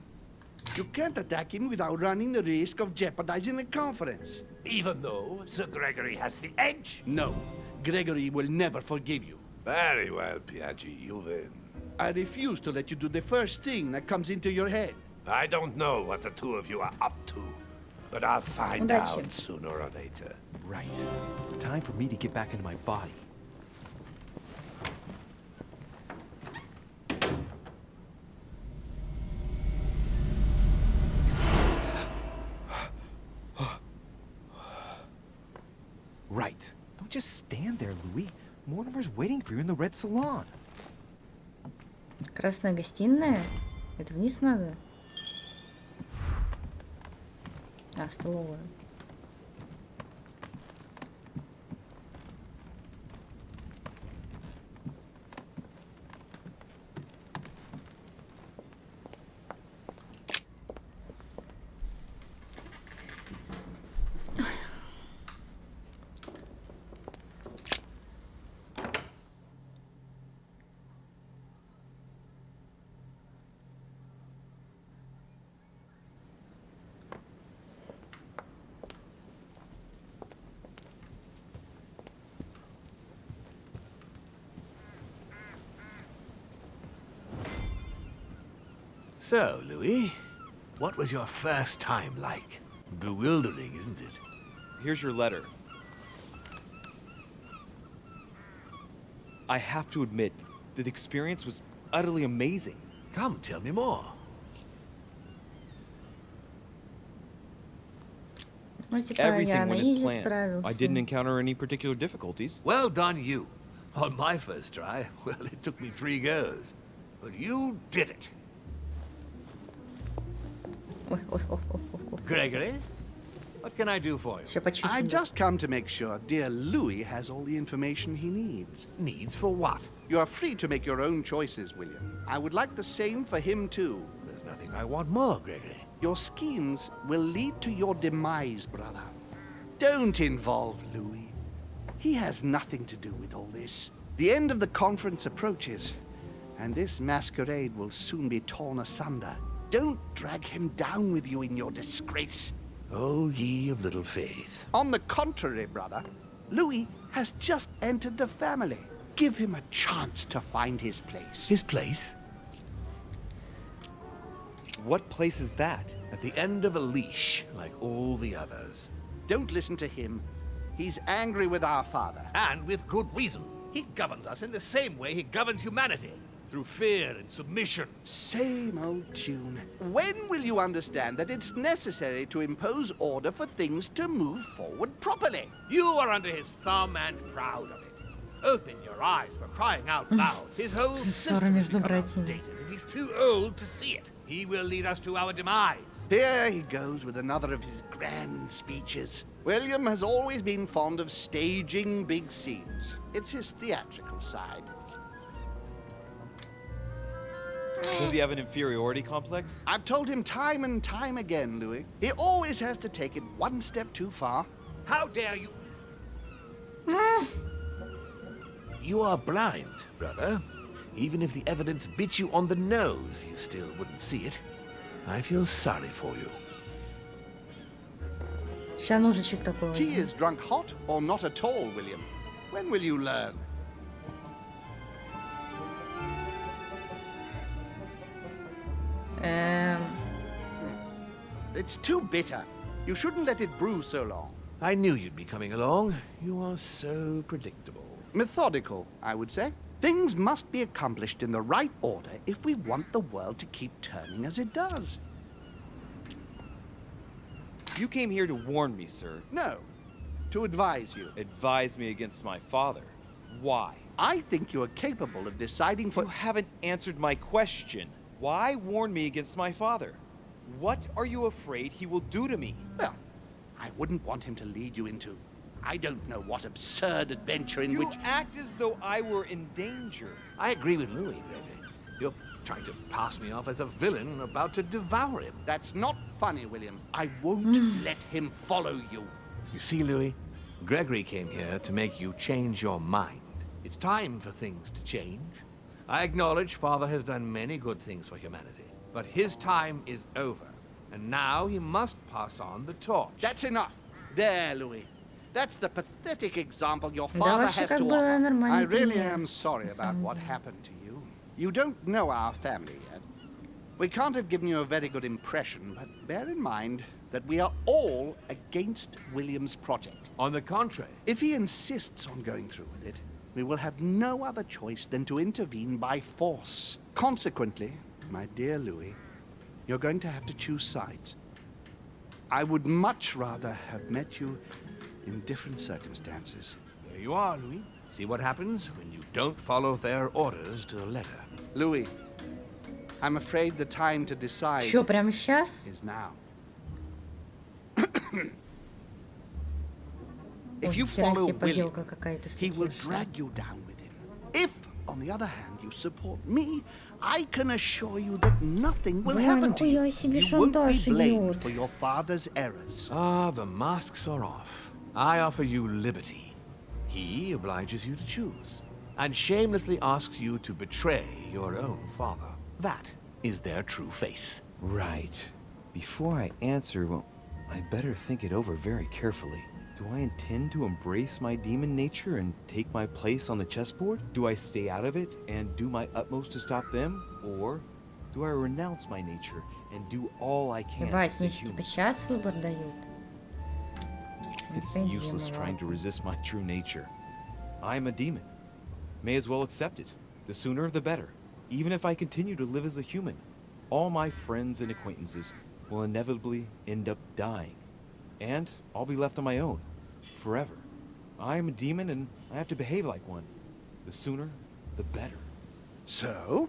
You can't attack him without running the risk of jeopardizing the conference. Even though Sir Gregory has the edge? No, Gregory will never forgive you. Very well, Piaggi, you win. I refuse to let you do the first thing that comes into your head. I don't know what the two of you are up to, but I'll find out sooner or later. Right. Time for me to get back into my body. Right. Don't just stand there, Louis. Mortimer's waiting for you in the red salon. Красная гостиная? Это вниз надо? А, столовая. So, Louis, what was your first time like? Bewildering, isn't it? Here's your letter. I have to admit, the experience was utterly amazing. Come, tell me more. Everything went as planned. I didn't encounter any particular difficulties. Well done, you. On my first try, well, it took me 3 goes. But you did it. Gregory, what can I do for you? I've just come to make sure dear Louis has all the information he needs. Needs for what? You are free to make your own choices, William. I would like the same for him, too. There's nothing I want more, Gregory. Your schemes will lead to your demise, brother. Don't involve Louis. He has nothing to do with all this. The end of the conference approaches, and this masquerade will soon be torn asunder. Don't drag him down with you in your disgrace. Oh, ye of little faith. On the contrary, brother, Louis has just entered the family. Give him a chance to find his place. His place? What place is that? At the end of a leash, like all the others. Don't listen to him. He's angry with our father. And with good reason. He governs us in the same way he governs humanity. through fear and submission. Same old tune. When will you understand that it's necessary to impose order for things to move forward properly? You are under his thumb and proud of it. Open your eyes, for crying out loud. His whole system has become outdated, and he's too old to see it. He will lead us to our demise. Here he goes with another of his grand speeches. William has always been fond of staging big scenes. It's his theatrical side. Does he have an inferiority complex? I've told him time and time again, Louis. He always has to take it one step too far. How dare you? You are blind, brother. Even if the evidence bit you on the nose, you still wouldn't see it. I feel sorry for you. Ща ножичек такой. Tea is drunk hot or not at all, William? When will you learn? It's too bitter. You shouldn't let it brew so long. I knew you'd be coming along. You are so predictable. Methodical, I would say. Things must be accomplished in the right order if we want the world to keep turning as it does. You came here to warn me, sir. No, to advise you. Advise me against my father. Why? I think you are capable of deciding for... You haven't answered my question. Why warn me against my father? What are you afraid he will do to me? Well, I wouldn't want him to lead you into... I don't know what absurd adventure in which... You act as though I were in danger. I agree with Louis, Gregory. You're trying to pass me off as a villain about to devour him. That's not funny, William. I won't let him follow you. You see, Louis, Gregory came here to make you change your mind. It's time for things to change. I acknowledge Father has done many good things for humanity, but his time is over, and now he must pass on the torch. That's enough. There, Louis. That's the pathetic example your father has to offer. I really am sorry about what happened to you. You don't know our family yet. We can't have given you a very good impression, but bear in mind that we are all against William's project. On the contrary. If he insists on going through with it, we will have no other choice than to intervene by force. Consequently, my dear Louis, you're going to have to choose sides. I would much rather have met you in different circumstances. There you are, Louis. See what happens when you don't follow their orders to the letter. Louis, I'm afraid the time to decide Что, прямо сейчас? is now. If you follow William, he will drag you down with him. If, on the other hand, you support me, I can assure you that nothing will happen to you. You won't be blamed for your father's errors. Ah, the masks are off. I offer you liberty. He obliges you to choose, and shamelessly asks you to betray your own father. That is their true face. Right. Before I answer, well, I'd better think it over very carefully. Do I intend to embrace my demon nature and take my place on the chessboard? Do I stay out of it and do my utmost to stop them? Or do I renounce my nature and do all I can to stay human? Сейчас выбор дают. It's useless trying to resist my true nature. I am a demon. May as well accept it. The sooner the better. Even if I continue to live as a human, all my friends and acquaintances will inevitably end up dying. And I'll be left on my own, forever. I am a demon and I have to behave like one. The sooner, the better. So?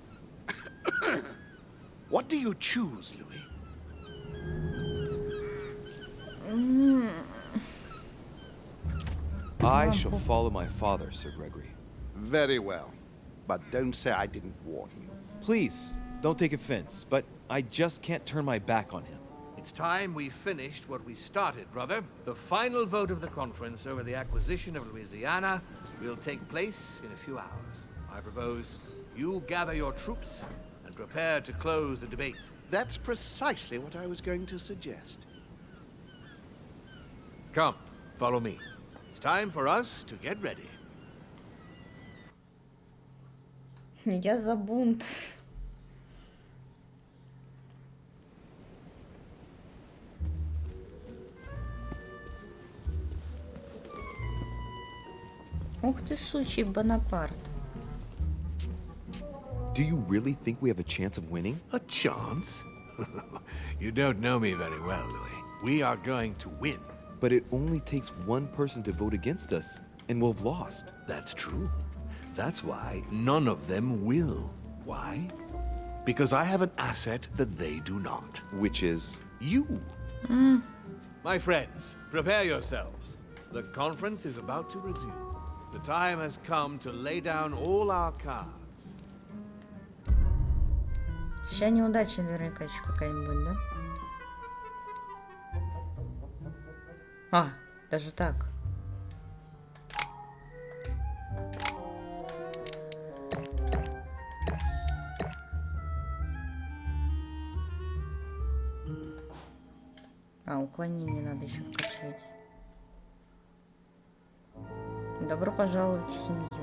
What do you choose, Louis? I shall follow my father, Sir Gregory. Very well. But don't say I didn't warn you. Please, don't take offense, but I just can't turn my back on him. It's time we finished what we started, brother. The final vote of the conference over the acquisition of Louisiana will take place in a few hours. I propose you gather your troops and prepare to close the debate. That's precisely what I was going to suggest. Come, follow me. It's time for us to get ready. Я за бунт. Ух ты, сучий Бонапарт. Do you really think we have a chance of winning? A chance? You don't know me very well, Louis. We are going to win. But it only takes one person to vote against us, and we'll have lost. That's true. That's why none of them will. Why? Because I have an asset that they do not. Which is? You. My friends, prepare yourselves. The conference is about to resume. The time has come to lay down all our cards. Сейчас неудача наверняка еще какая-нибудь, да? А, даже так. А, уклонение надо еще вкачать. Добро пожаловать в семью.